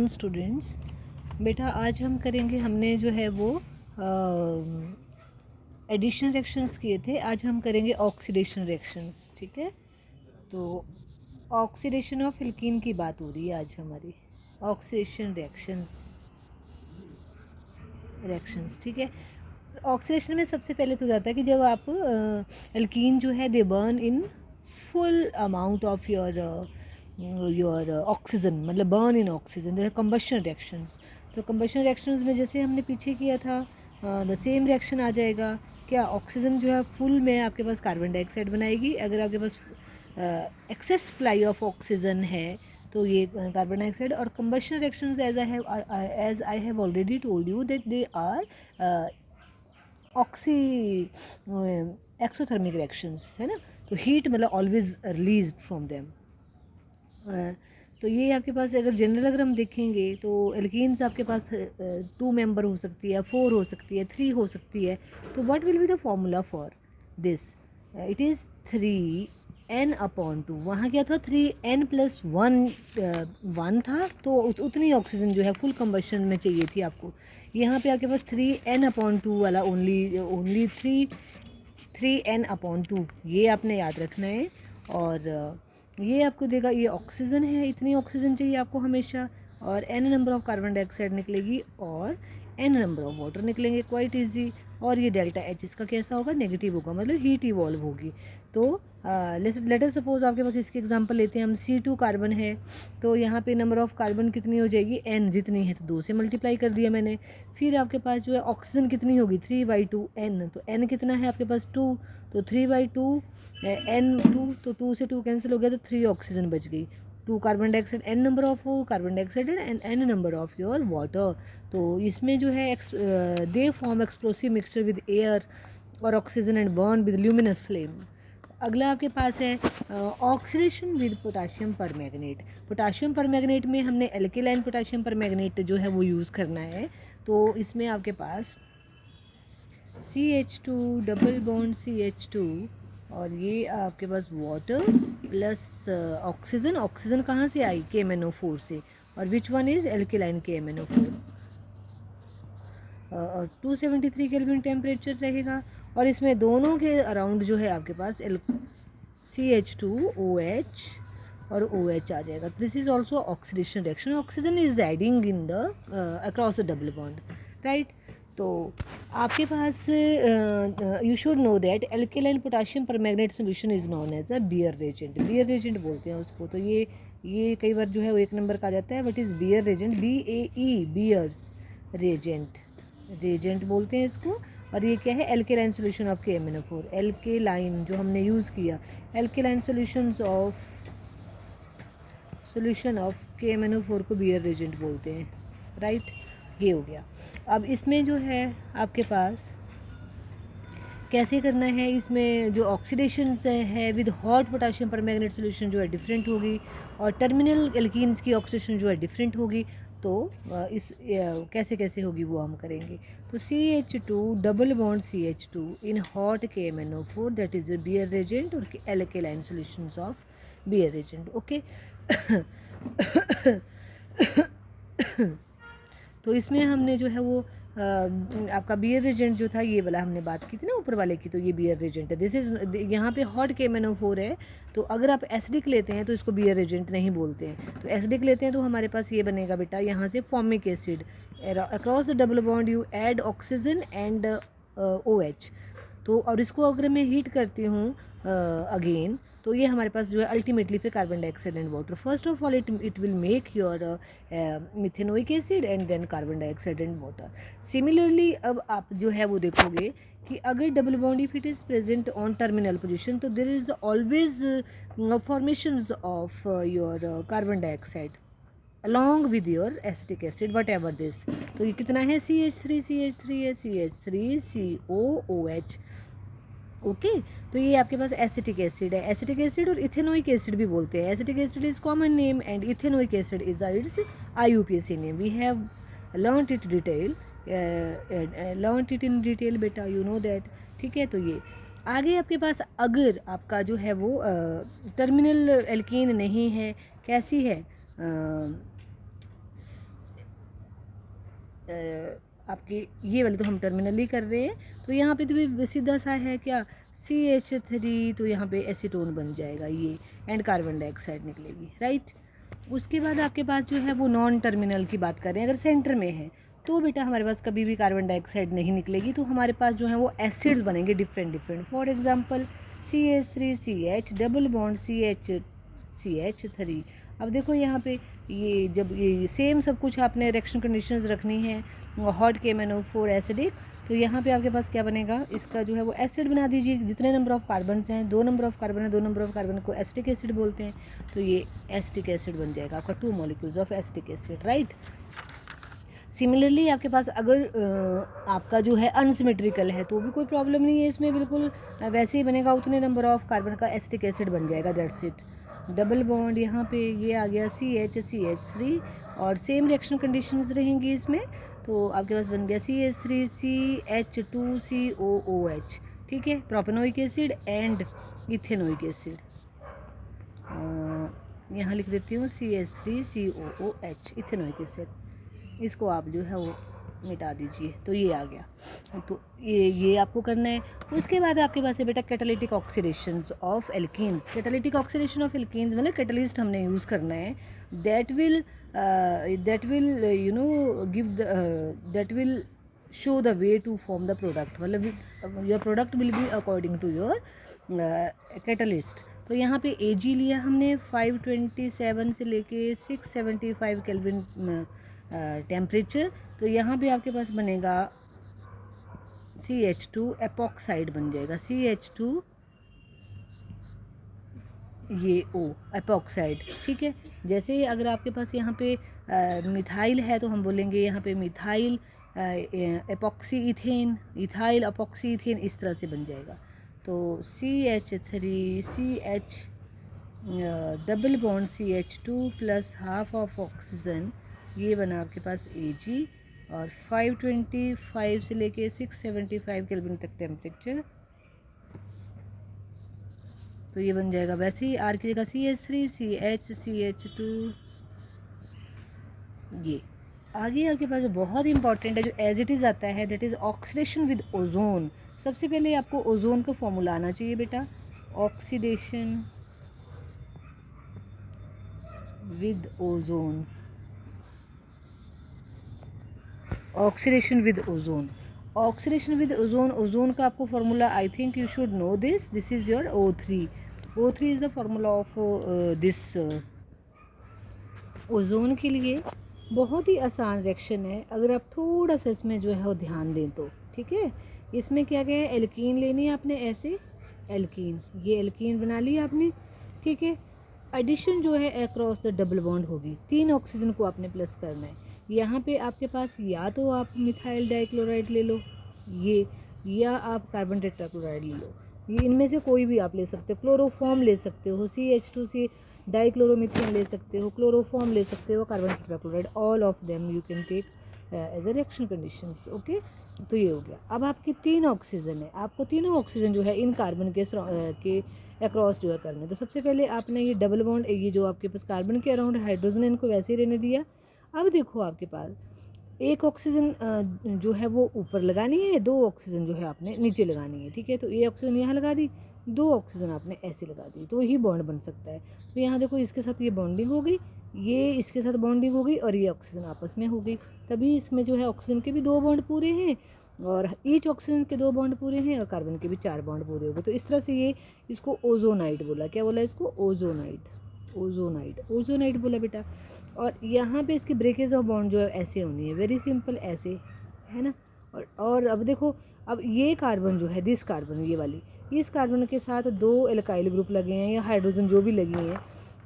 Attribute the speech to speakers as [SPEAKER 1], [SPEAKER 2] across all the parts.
[SPEAKER 1] Welcome students. बेटा आज हम करेंगे, हमने जो है वो एडिशन रिएक्शंस किए थे, आज हम करेंगे ऑक्सीडेशन रिएक्शंस। ठीक है, तो ऑक्सीडेशन ऑफ एल्कीन की बात हो रही है आज हमारी। ऑक्सीडेशन रिएक्शंस ठीक है। ऑक्सीडेशन में सबसे पहले तो जाता है कि जब आप एल्कीन जो है दे burn in full amount of your oxygen, मतलब बर्न इन ऑक्सीजन, जैसे कंबशन रिएक्शंस। तो कंबशन रिएक्शंस में जैसे हमने पीछे किया था द सेम रिएक्शन आ जाएगा। क्या ऑक्सीजन जो है फुल में आपके पास कार्बन डाइऑक्साइड बनाएगी। अगर आपके पास एक्सेस सप्लाई ऑफ ऑक्सीजन है तो ये कार्बन डाइऑक्साइड। और combustion reactions as I have already told you that they are exothermic reactions, है ना। तो हीट मतलब ऑलवेज रिलीज फ्रॉम देम। तो ये आपके पास अगर जनरल अगर हम देखेंगे तो एल्कीन्स आपके पास 2 मेंबर हो सकती है, 4 हो सकती है, 3 हो सकती है। तो what will be the formula for this? It is 3n/2। वहाँ क्या था, 3n+1 था, तो उतनी ऑक्सीजन जो है फुल कंबशन में चाहिए थी आपको। यहाँ पे आपके पास 3n/2 वाला ओनली 3n/2 ये आपने याद रखना है। और ये आपको देगा, ये ऑक्सीजन है, इतनी ऑक्सीजन चाहिए आपको हमेशा, और n number of carbon dioxide निकलेगी और n नंबर ऑफ वाटर निकलेंगे, क्वाइट इजी। और ये डेल्टा H इसका कैसा होगा, नेगेटिव होगा, मतलब हीट इवॉल्व होगी। तो लेट अस सपोज आपके पास इसके एग्जांपल लेते हैं हम, C2 कार्बन है, तो यहाँ पे नंबर ऑफ कार्बन कितनी हो जाएगी, n जितनी है, तो 2 से मल्टीप्लाई कर दिया मैंने। फिर आपके पास जो है ऑक्सीजन कितनी होगी, 3/2 n, तो n कितना है आपके पास 2, तो 3/2 n2, तो 2 से 2 कैंसिल हो गया, तो 3 ऑक्सीजन बच गई। 2 carbon dioxide, n number of carbon dioxide and n number of your water. तो इसमें जो है they form explosive mixture with air और oxygen and burn with luminous flame. अगला आपके पास है oxidation with potassium permanganate. Potassium permanganate में हमने एल्केलाइन पोटाशियम परमैंगनेट जो है वो यूज़ करना है। तो इसमें आपके पास CH2 डबल बॉन्ड CH2, और ये आपके पास वाटर प्लस ऑक्सीजन। ऑक्सीजन कहाँ से आई, KMnO4 से, और which one is alkaline KMnO4। और 273 केल्विन टेम्परेचर रहेगा। और इसमें दोनों के अराउंड जो है आपके पास CH2OH और OH आ जाएगा। This is also oxidation reaction. Oxygen is adding in the across the double bond, right. तो आपके पास you should know that alkaline potassium permanganate solution is known as a Baeyer reagent. Baeyer reagent बोलते हैं उसको। तो ये कई बार जो है वो 1 नंबर का आ जाता है, but is Baeyer reagent, BAE, Baeyer's reagent बोलते हैं इसको। और ये क्या है, alkaline solution of KMnO4। Alkaline जो हमने यूज़ किया, एल्केलाइन सोल्यूशन ऑफ KMnO4 को बियर रेजेंट बोलते हैं, राइट। ये हो गया। अब इसमें जो है आपके पास कैसे करना है, इसमें जो ऑक्सीडेशन है with hot potassium permanganate solution जो है डिफरेंट होगी, और टर्मिनल एल्कीन्स की ऑक्सीडेशन जो है डिफरेंट होगी। तो इस कैसे कैसे होगी वो हम करेंगे। तो CH2 double bond CH2 in hot KMnO4, that is Baeyer reagent, और alkaline solutions of Baeyer reagent, okay. तो इसमें हमने जो है वो आपका बियर रेजेंट जो था, ये वाला हमने बात की थी ना ऊपर वाले की, तो ये बियर रेजेंट है। दिस इज, यहाँ पे हॉट KMnO4 है, तो अगर आप एसिडिक लेते हैं तो इसको बियर रेजेंट नहीं बोलते हैं। तो एसिडिक लेते हैं तो हमारे पास ये बनेगा बेटा, यहाँ से formic acid, across the double bond you add oxygen and OH। तो और इसको अगर मैं हीट करती हूँ अगेन, तो ये हमारे पास जो है अल्टीमेटली फिर carbon dioxide and water. First of all it will make your methanoic acid and then carbon dioxide and water. Similarly अब आप जो है वो देखोगे कि अगर double bond if it is present on terminal position, तो there is always formations of your carbon dioxide along with your acetic acid, whatever this। तो ये कितना है, CH3 है, CH3COOH, ओके। तो ये आपके पास एसिटिक एसिड है। एसिटिक एसिड और इथेनोइक एसिड भी बोलते हैं। Acetic acid is common name and ethanoic acid is its IUPAC name. We have learned it in detail बेटा, यू नो दैट, ठीक है। तो ये आगे आपके पास अगर आपका जो है वो टर्मिनल एल्कीन नहीं है, कैसी है, आपकी ये वाली तो हम टर्मिनली कर रहे हैं, तो यहाँ पे तो भी सीधा सा है क्या, CH3, तो यहाँ पे एसीटोन बन जाएगा ये, एंड कार्बन डाइऑक्साइड निकलेगी, राइट। उसके बाद आपके पास जो है वो नॉन टर्मिनल की बात करें, अगर सेंटर में है तो बेटा हमारे पास कभी भी कार्बन डाइऑक्साइड नहीं निकलेगी, तो हमारे पास जो है वो एसिड्स बनेंगे different different. For example CH3CH double bond CH3। अब देखो यहाँ पे ये जब ये सेम सब कुछ आपने रिएक्शन कंडीशंस रखनी है, हॉट KMnO4 एसिडिक, तो यहाँ पे आपके पास क्या बनेगा, इसका जो है वो एसिड बना दीजिए। जितने नंबर ऑफ कार्बन हैं, 2 नंबर ऑफ कार्बन है, 2 नंबर ऑफ कार्बन को एसिटिक एसिड बोलते हैं, तो ये एसिटिक एसिड बन जाएगा आपका 2 molecules of acetic acid, right. Similarly आपके पास अगर आपका जो है अनसिमेट्रिकल है तो भी कोई प्रॉब्लम नहीं है, इसमें बिल्कुल वैसे ही बनेगा, उतने नंबर ऑफ कार्बन का एसिटिक एसिड बन जाएगा, दैट्स इट। डबल बॉन्ड यहाँ पे ये आ गया CH3, और सेम रिएक्शन कंडीशंस रहेंगी इसमें, तो आपके पास बन गया CH3CH2COOH, ठीक है, propanoic acid and ethanoic acid. यहाँ लिख देती हूँ CH3COOH, इथेनोइक एसिड, इसको आप जो है वो मिटा दीजिए, तो ये आ गया। तो ये आपको करना है। उसके बाद आपके पास है बेटा catalytic oxidations of alkenes. Catalytic oxidation of alkenes मतलब कैटलिस्ट हमने यूज़ करना है, that will you know give that will show the way to form the product, मतलब your product will be according to your catalyst. तो यहाँ पे Ag लिया हमने 527 से लेके 675 केल्विन टेम्परेचर, तो यहाँ पे आपके पास बनेगा CH2 एपॉक्साइड बन जाएगा, CH2 ये O एपॉक्साइड, ठीक है। जैसे अगर आपके पास यहाँ पे मिथाइल है तो हम बोलेंगे यहाँ पे methyl epoxy ethane, ethyl epoxy ethane, इस तरह से बन जाएगा। तो CH3CH double bond CH2 plus half of oxygen, ये बना आपके पास Ag, और 525 से लेके 675 केल्विन तक टेम्परेचर, तो ये बन जाएगा वैसे ही R की जगह CH3CH2। ये आगे आपके पास बहुत इंपॉर्टेंट है जो एज इट इज़ आता है, that is oxidation with ozone. सबसे पहले आपको ओजोन का फॉर्मूला आना चाहिए बेटा, oxidation with ozone, oxidation with ozone, oxidation with ozone, ozone का आपको formula I think you should no this is your O3 is the formula of this ozone के लिए। बहुत ही आसान रिएक्शन है, अगर आप थोड़ा सा इसमें जो है वो ध्यान दें तो, ठीक है। इसमें क्या क्या है, एल्कीन लेनी है आपने, ऐसे एल्कीन, ये एल्कीन बना ली आपने, ठीक है। एडिशन जो है अक्रॉस द डबल बॉन्ड होगी, 3 ऑक्सीजन को आपने प्लस करना है। यहाँ पे आपके पास या तो आप मिथाइल डाइक्लोराइड ले लो ये, या आप कार्बन टेट्राक्लोराइड ले लो, ये इनमें से कोई भी आप ले सकते हो। क्लोरोफॉर्म ले सकते हो, CH2C डाइक्लोरोमीथेन ले सकते हो, क्लोरोफॉर्म ले सकते हो, carbon tetrachloride, all of them you can take as a reaction conditions, okay. तो ये हो गया। अब आपके 3 ऑक्सीजन है, आपको तीनों ऑक्सीजन जो है इन कार्बन के अक्रॉस जो है करने। तो सबसे पहले आपने ये डबल बॉन्ड, ये जो आपके पास कार्बन के अराउंड हाइड्रोजन, इनको वैसे ही रहने दिया। अब देखो आपके पास एक ऑक्सीजन जो है वो ऊपर लगानी है, 2 ऑक्सीजन जो है आपने नीचे लगानी है, ठीक है। तो ये ऑक्सीजन यहाँ लगा दी, 2 ऑक्सीजन आपने ऐसे लगा दी, तो ही बॉन्ड बन सकता है। तो यहाँ देखो इसके साथ ये बॉन्डिंग हो गई, ये इसके साथ बॉन्डिंग हो गई, और ये ऑक्सीजन आपस में हो गई, तभी इसमें जो है ऑक्सीजन के भी 2 बॉन्ड पूरे हैं, और ईच ऑक्सीजन के 2 बॉन्ड पूरे हैं, और कार्बन के भी 4 बॉन्ड पूरे हो गए। तो इस तरह से ये, इसको ओजोनाइड बोला, क्या बोला इसको, ओजोनाइड बोला बेटा। और यहाँ पे इसकी ब्रेकेज ऑफ बॉन्ड जो है ऐसे होनी है, वेरी सिंपल, ऐसे, है ना। और अब देखो, अब ये कार्बन जो है, दिस कार्बन, ये वाली, इस कार्बन के साथ 2 एल्काइल ग्रुप लगे हैं, या हाइड्रोजन जो भी लगी हैं,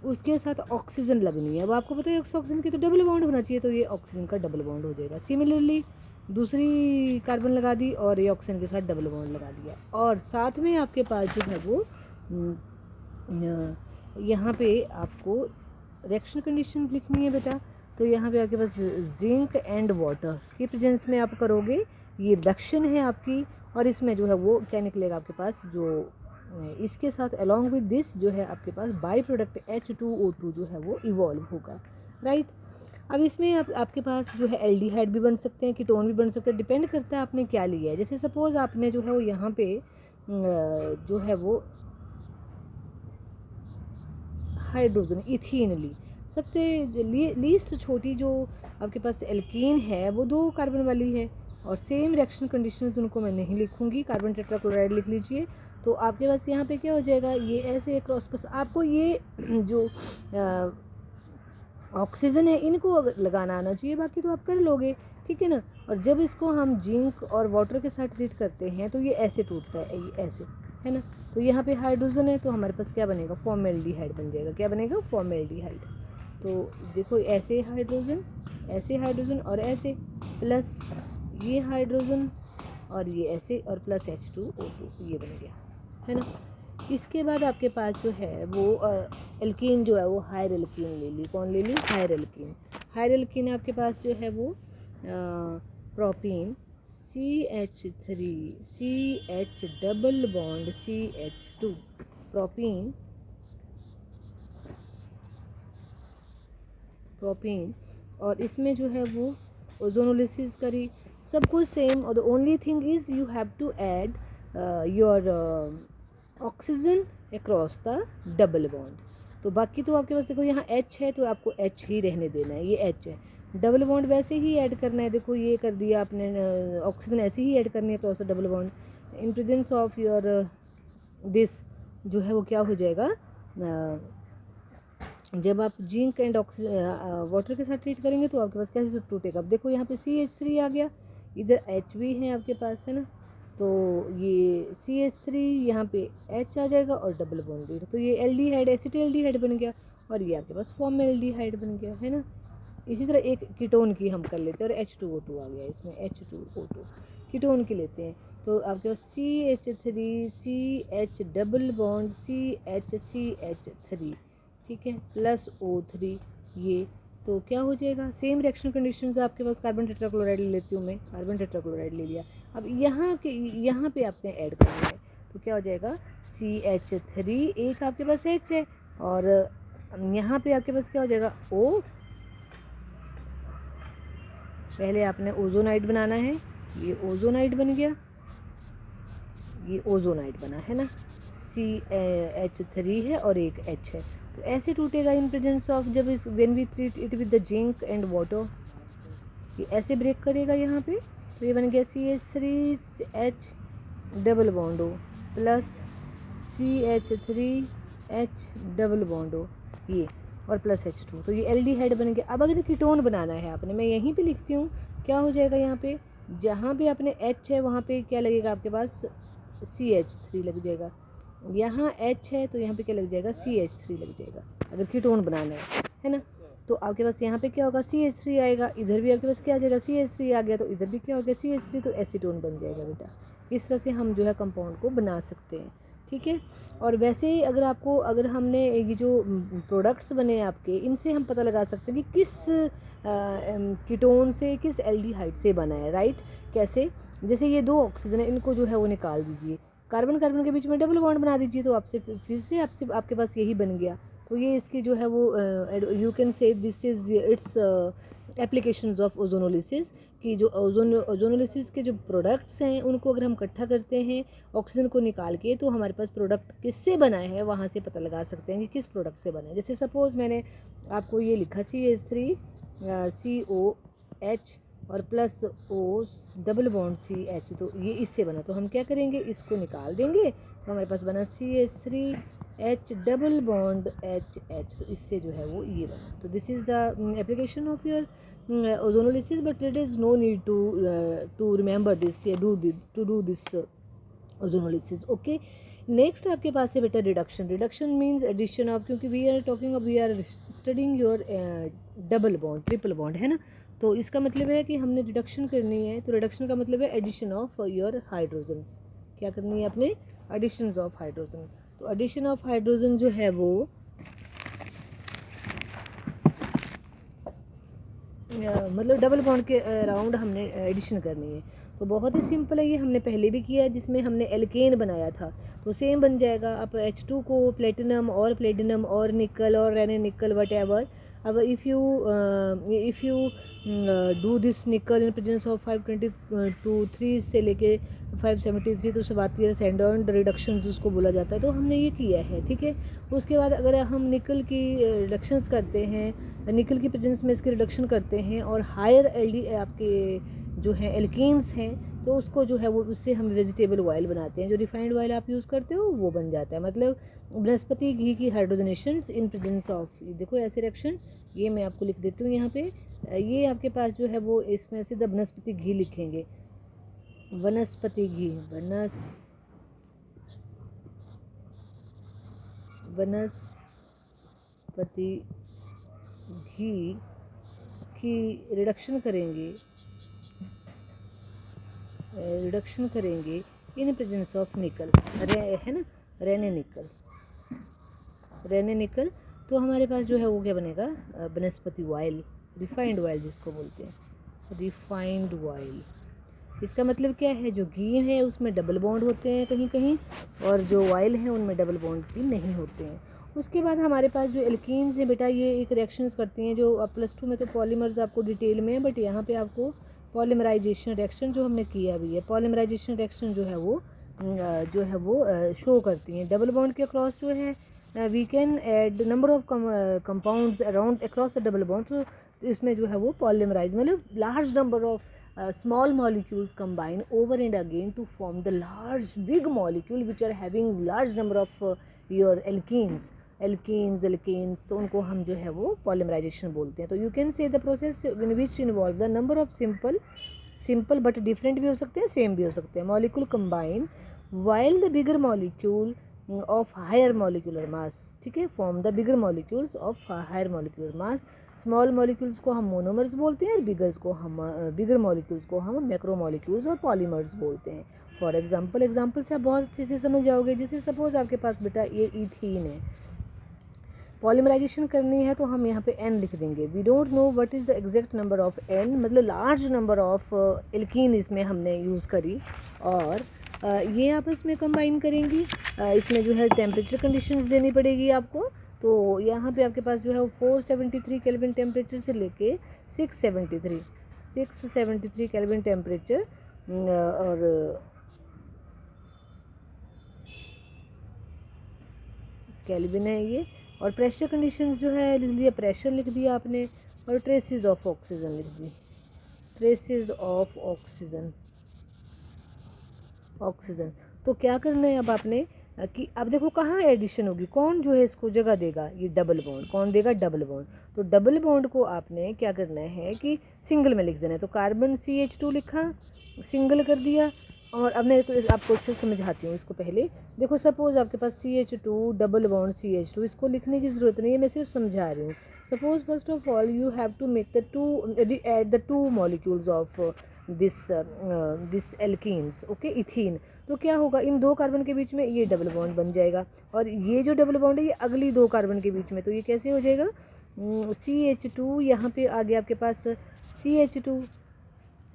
[SPEAKER 1] उसके साथ ऑक्सीजन लगनी है। अब आपको पता है ऑक्सीजन की तो डबल बॉन्ड होना चाहिए, तो ये ऑक्सीजन का डबल बॉन्ड हो जाएगा। सिमिलरली दूसरी कार्बन लगा दी, और ये ऑक्सीजन के साथ डबल बॉन्ड लगा दिया, और साथ में आपके पास जो है वो यहाँ पे आपको रिएक्शन कंडीशन लिखनी है बेटा। तो यहाँ पे आपके पास जिंक एंड वाटर की प्रेजेंस में आप करोगे, ये रिडक्शन है आपकी, और इसमें जो है वो क्या निकलेगा आपके पास, जो इसके साथ अलॉन्ग विद दिस जो है आपके पास बाई प्रोडक्ट H2O2 जो है वो इवॉल्व होगा, राइट। अब इसमें आपके पास जो है एल्डिहाइड भी बन सकते हैं, कीटोन भी बन सकते हैं, डिपेंड करता है आपने क्या लिया है। जैसे सपोज़ आपने जो है वो यहाँ पे जो है वो हाइड्रोजन इथीन ली, सबसे लीस्ट छोटी जो आपके पास एल्कीन है वो 2 कार्बन वाली है, और सेम रिएक्शन कंडीशंस उनको मैं नहीं लिखूंगी, कार्बन टेट्राक्लोराइड लिख लीजिए। तो आपके पास यहाँ पे क्या हो जाएगा, ये ऐसे क्रॉस पास आपको ये जो ऑक्सीजन है इनको लगाना आना चाहिए, बाकी तो आप कर लोगे, ठीक है ना। और जब इसको हम जिंक और वाटर के साथ ट्रीट करते हैं तो ये ऐसे टूटता है, ये ऐसे, है ना। तो यहाँ पे हाइड्रोजन है तो हमारे पास क्या बनेगा, फॉर्मेल्डिहाइड बन जाएगा। क्या बनेगा, फॉर्मेल्डिहाइड। तो देखो ऐसे हाइड्रोजन और ऐसे, प्लस ये हाइड्रोजन और ये ऐसे, और प्लस H2O2 ये बन गया, है ना। इसके बाद आपके पास जो है वो एल्कीन जो है वो हायर एल्कीन ले ली। कौन ले ली, हायर एल्कीन। हायर एल्कीन आपके पास जो है वो propene CH3 CH double bond CH2, propene और इसमें जो है वो ओजोनोलिसिस करी, सब कुछ सेम। और the only thing is you have to add your oxygen across the double bond. तो बाकी तो आपके पास देखो यहाँ H है तो आपको H ही रहने देना है, ये H है। डबल बॉन्ड वैसे ही ऐड करना है, देखो ये कर दिया आपने, ऑक्सीजन ऐसे ही ऐड करनी है across the double bond. In presence of your this जो है वो क्या हो जाएगा, जब आप जिंक एंड वाटर के साथ ट्रीट करेंगे तो आपके पास कैसे टूटेगा। अब देखो यहाँ पे CH3 आ गया, इधर H भी है आपके पास, है ना। तो ये CH3 यहाँ पे H आ जाएगा और डबल बॉन्ड भी, तो ये एल्डिहाइड, एसिटिल्डिहाइड बन गया, और ये आपके पास फॉर्मेल्डिहाइड बन गया, है ना। इसी तरह एक कीटोन की हम कर लेते हैं, और H2O2 आ गया इसमें, H2O2 कीटोन की लेते हैं। तो आपके पास CH3 CH double bond CH ठीक है, प्लस O3 ये, तो क्या हो जाएगा, सेम रिएक्शन कंडीशंस आपके पास। कार्बन टेट्राक्लोराइड ले लेती हूँ मैं, कार्बन टेट्राक्लोराइड ले लिया। अब यहाँ पे आपने ऐड करना है, तो क्या हो जाएगा, CH3 एक आपके पास H है, और यहाँ पे आपके पास क्या हो जाएगा, O। पहले आपने ओजोनाइड बनाना है, ये ओजोनाइड बन गया, ये ओजोनाइड बना, है ना। CH3 है और एक H है, तो ऐसे टूटेगा इन प्रेजेंस ऑफ, जब इस when we treat it with the zinc and water, ये ऐसे ब्रेक करेगा यहाँ पे, तो ये बन गया CH3H double bond O plus CH3H double bond O ये, और प्लस H2, तो ये एल्डिहाइड बन गया। अब अगर कीटोन बनाना है आपने, मैं यहीं पे लिखती हूँ, क्या हो जाएगा यहाँ पे, जहाँ पे आपने H है वहाँ पे क्या लगेगा आपके पास, CH3 लग जाएगा। यहाँ H है तो यहाँ पे क्या लग जाएगा, CH3 लग जाएगा, अगर कीटोन बनाना है ना। तो आपके पास यहाँ पे क्या होगा, CH3 आएगा, इधर भी आपके पास क्या आ जाएगा, CH3 आ गया, तो इधर भी क्या हो गया, CH3, तो एसीटोन बन जाएगा बेटा। इस तरह से हम जो है कंपाउंड को बना सकते हैं, ठीक है। और वैसे ही अगर हमने ये जो प्रोडक्ट्स बने आपके, इनसे हम पता लगा सकते हैं कि किस कीटोन से, किस एल्डिहाइड से बना है, राइट। कैसे, जैसे ये 2 ऑक्सीजन है, इनको जो है वो निकाल दीजिए, कार्बन कार्बन के बीच में डबल बॉन्ड बना दीजिए, तो आपसे फिर से आपके पास यही बन गया। तो ये इसकी जो है वो you can say this is it's applications of ozonolysis, कि जो ओजोनोलिसिस के जो प्रोडक्ट्स हैं उनको अगर हम इकट्ठा करते हैं ऑक्सीजन को निकाल के, तो हमारे पास प्रोडक्ट किससे बना है वहाँ से पता लगा सकते हैं कि किस प्रोडक्ट से बना है। जैसे सपोज़ मैंने आपको ये लिखा CH3 COH और plus O double bond CH, तो ये इससे बना, तो हम क्या करेंगे, इसको निकाल देंगे, तो हमारे पास बना CH3H डबल बॉन्ड HH, तो इससे जो है वो ये बना। तो this is the application of your ozonolysis, but it is no need to remember this या to do this ozonolysis, okay. Next आपके पास है बेटा रिडक्शन मीन्स एडिशन ऑफ, क्योंकि we are studying your double bond, triple bond, है ना। तो इसका मतलब है कि हमने रिडक्शन करनी है, तो रिडक्शन का मतलब है एडिशन ऑफ योर हाइड्रोजन्स। क्या करनी है आपने, एडिशंस ऑफ हाइड्रोजन। तो एडिशन ऑफ हाइड्रोजन जो है वो मतलब डबल बॉन्ड के अराउंड हमने एडिशन करनी है। तो बहुत ही सिंपल है, ये हमने पहले भी किया है, जिसमें हमने एल्केन बनाया था, तो सेम बन जाएगा। आप H2 को प्लेटिनम और निकल और रेने निकल वट एवर, अब इफ़ यू डू दिस निकल इन प्रेजेंस ऑफ 523 से लेके 573 तो उससे बात की सेंड ऑन रिडक्शंस उसको बोला जाता है, तो हमने ये किया है, ठीक है। उसके बाद अगर हम निकल की रिडक्शंस करते हैं, निकल की प्रेजेंस में इसकी रिडक्शन करते हैं और हायर एलडी आपके जो है एल्कीन्स हैं, तो उसको जो है वो उससे हम वेजिटेबल ऑयल बनाते हैं, जो रिफाइंड ऑयल आप यूज़ करते हो वो बन जाता है। मतलब वनस्पति घी की हाइड्रोजनेशंस इन प्रेजेंस ऑफ, देखो ऐसे रिएक्शन, ये मैं आपको लिख देती हूँ यहाँ पे। ये आपके पास जो है वो इसमें सीधा वनस्पति घी लिखेंगे, वनस्पति घी, वनस्पति घी की रिडक्शन करेंगे इन प्रेजेंस ऑफ निकल, है ना, रेने निकल। तो हमारे पास जो है वो क्या बनेगा, वनस्पति ऑयल, रिफाइंड ऑयल जिसको बोलते हैं, रिफाइंड ऑयल। इसका मतलब क्या है, जो घी है उसमें डबल बॉन्ड होते हैं कहीं कहीं, और जो ऑयल है उनमें डबल बॉन्ड भी नहीं होते हैं। उसके बाद हमारे पास जो एल्कीन्स हैं बेटा, ये एक रिएक्शंस करती हैं जो +2 में तो पॉलीमर्स आपको डिटेल में है, बट यहाँ पे आपको पॉलीमराइजेशन रिएक्शन जो हमने किया भी है, पॉलीमराइजेशन रिएक्शन जो है वो शो करती हैं। डबल बॉन्ड के अक्रॉस जो है we can add number of compounds around across the double bond, तो इसमें जो है वो पॉलीमराइज मतलब large number of small molecules combine over and again to form the large big molecule which are having large number of your alkenes, तो उनको हम जो है वो polymerization बोलते हैं। तो you can say the process in which involve the number of simple but different भी हो सकते हैं, सेम भी हो सकते हैं, molecule combine while the bigger molecule of higher molecular mass, ठीक है, form the bigger molecules of higher molecular mass। Small molecules को हम मोनोमर्स बोलते हैं और बिगर मॉलिक्यूल्स को हम मैक्रोमॉलिक्यूल्स और पॉलीमर्स बोलते हैं। फॉर एग्जांपल से आप बहुत अच्छे से समझ जाओगे। जैसे सपोज आपके पास बेटा ये इथीन है, पॉलीमराइजेशन करनी है तो हम यहाँ पे n लिख देंगे। We don't know what is the exact number of n, मतलब लार्ज नंबर ऑफ एल्कीन इसमें हमने यूज़ करी, और ये आपस में कंबाइन करेंगी। इसमें जो है टेम्परेचर कंडीशंस देनी पड़ेगी आपको। तो यहाँ पे आपके पास जो है वो 473 केल्विन टेम्परेचर से लेके 673 केल्विन टेम्परेचर और केल्विन है ये, और प्रेशर कंडीशंस जो है लिख लिया, प्रेशर लिख दिया आपने, और ट्रेसेस ऑफ ऑक्सीजन लिख दी, ट्रेसेस ऑफ ऑक्सीजन। तो क्या करना है अब आपने कि अब देखो कहाँ एडिशन होगी, कौन जो है इसको जगह देगा, ये डबल बॉन्ड, कौन देगा, डबल बॉन्ड। तो डबल बॉन्ड को आपने क्या करना है कि सिंगल में लिख देना है। तो कार्बन CH2 लिखा, सिंगल कर दिया। और अब मैं आपको अच्छे से समझाती हूँ इसको। पहले देखो सपोज आपके पास CH2 डबल बॉन्ड CH2, इसको लिखने की ज़रूरत नहीं है, मैं सिर्फ समझा रही हूँ। Suppose first of all you have to make the two molecules of this alkenes, okay, ethene. तो क्या होगा, इन दो कार्बन के बीच में ये डबल बॉन्ड बन जाएगा, और ये जो डबल बॉन्ड है ये अगली दो कार्बन के बीच में। तो ये कैसे हो जाएगा, CH2 यहाँ पे आ गया आपके पास CH2,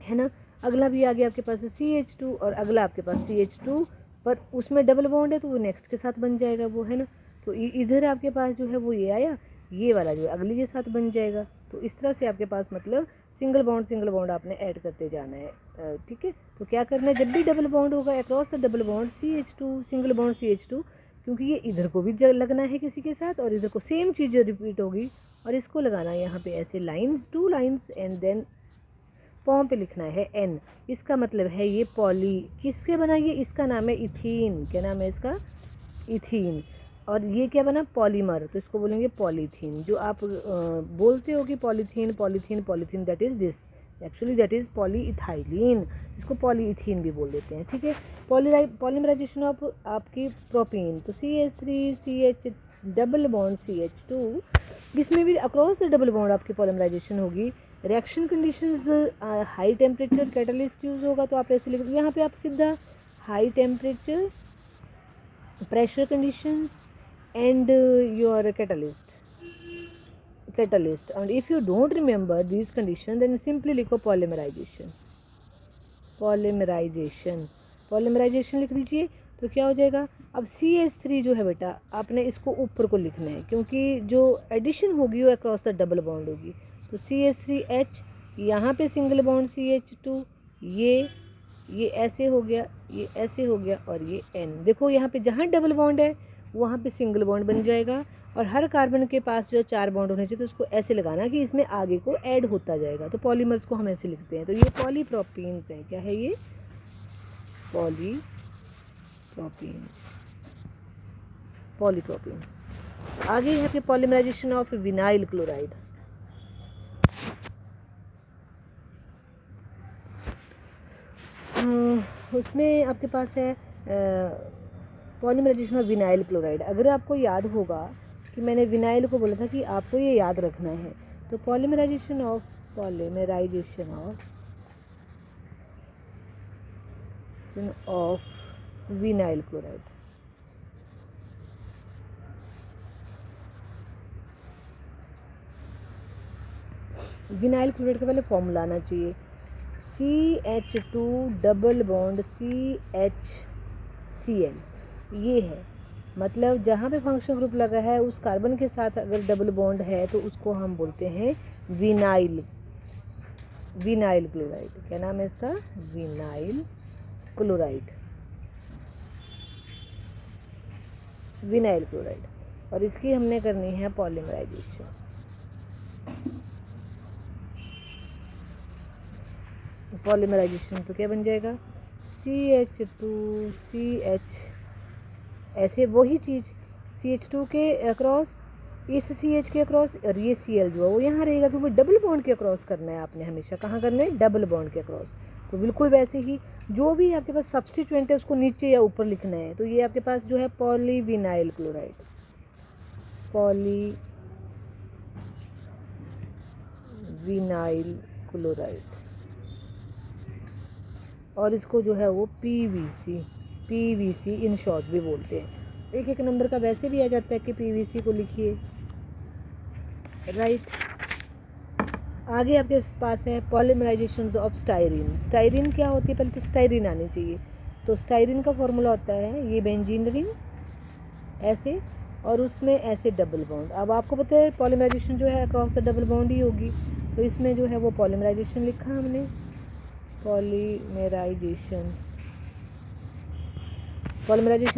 [SPEAKER 1] है ना, अगला भी आ गया आपके पास CH2, और अगला आपके पास CH2, पर उसमें डबल बॉन्ड है तो वो नेक्स्ट के साथ बन जाएगा वो, है ना। तो इधर आपके पास जो है वो ये आया, ये वाला जो है अगली के साथ बन जाएगा। तो इस तरह से आपके पास मतलब सिंगल बॉन्ड आपने ऐड करते जाना है, ठीक है। तो क्या करना है, जब भी डबल बॉन्ड होगा across the double bond CH2, single bond CH2, क्योंकि ये इधर को भी लगना है किसी के साथ, और इधर को सेम चीज़ रिपीट होगी, और इसको लगाना है यहाँ पे ऐसे lines, 2 lines, and then form पे लिखना है N। इसका मतलब है ये पॉली किसके बना, ये इसका नाम है इथीन। क्या नाम है इसका, इथीन। और ये क्या बना, पॉलीमर, तो इसको बोलेंगे पॉलीथीन। जो आप बोलते हो कि polythene, that is this, actually that is polyethylene, इसको पॉलीइथीन भी बोल देते हैं, ठीक है। पॉलीमराइजेशन ऑफ आपकी प्रोपीन, तो CH3CH डबल बॉन्ड CH2, इसमें भी अक्रॉस द डबल बॉन्ड आपकी पॉलीमराइजेशन होगी। Reaction conditions high temperature catalyst use होगा, तो आप ऐसे लिख, यहाँ पे आप सीधा high temperature, pressure conditions and your catalyst, and if you don't remember these conditions then simply लिखो polymerization लिख दीजिए। तो क्या हो जाएगा, अब CH3 जो है बेटा आपने इसको ऊपर को लिखना है क्योंकि जो एडिशन होगी वो अक्रॉस द डबल बॉन्ड होगी। तो CH3H, यहाँ पे सिंगल बॉन्ड CH2, ये ऐसे हो गया, ये ऐसे हो गया और ये N। देखो यहाँ पे जहाँ डबल बॉन्ड है वहाँ पे सिंगल बॉन्ड बन जाएगा और हर कार्बन के पास जो 4 बॉन्ड होने चाहिए तो उसको ऐसे लगाना कि इसमें आगे को ऐड होता जाएगा। तो पॉलीमर्स को हम ऐसे लिखते हैं। तो ये पॉलीप्रोपीन्स हैं। क्या है ये? पॉलीप्रोपीन। आगे यहाँ पे पॉलीमराइजेशन ऑफ विनाइल क्लोराइड। उसमें आपके पास है पॉलीमराइजेशन ऑफ विनाइल क्लोराइड। अगर आपको याद होगा कि मैंने विनाइल को बोला था कि आपको ये याद रखना है, तो polymerization of vinyl chloride. Vinyl chloride का पहले फॉर्मूला आना चाहिए, CH2 डबल बॉन्ड CHCl। ये है मतलब जहाँ पे फंक्शन ग्रुप लगा है उस कार्बन के साथ अगर डबल बॉन्ड है तो उसको हम बोलते हैं विनाइल क्लोराइड। क्या नाम है इसका? Vinyl chloride. और इसकी हमने करनी है पॉलीमराइजेशन। तो क्या बन जाएगा? CH2CH, ऐसे वही चीज़ CH2 के अक्रॉस, इस CH के अक्रॉस, और ये Cl जो है वो यहाँ रहेगा क्योंकि डबल बॉन्ड के अक्रॉस करना है आपने हमेशा। कहाँ करना है? डबल बॉन्ड के अक्रॉस। तो बिल्कुल वैसे ही जो भी आपके पास सब्स्टिट्यूएंट है उसको नीचे या ऊपर लिखना है। तो ये आपके पास जो है पॉलीविनाइल क्लोराइड, और इसको जो है वो PVC इन शॉर्ट भी बोलते हैं। एक एक नंबर का वैसे भी आ जाता है कि PVC को लिखिए, राइट। आगे आपके पास है पॉलीमराइजेशन ऑफ स्टाइरिन। स्टाइरिन क्या होती है? पहले तो स्टाइरिन आनी चाहिए। तो स्टाइरिन का फॉर्मूला होता है ये बेंजीन रिंग ऐसे, और उसमें ऐसे डबल बॉन्ड। अब आपको पता है पॉलीमराइजेशन जो है अक्रॉस द डबल बॉन्ड ही होगी, तो इसमें जो है वो पॉलीमराइजेशन लिखा हमने, पॉलीमराइजेशन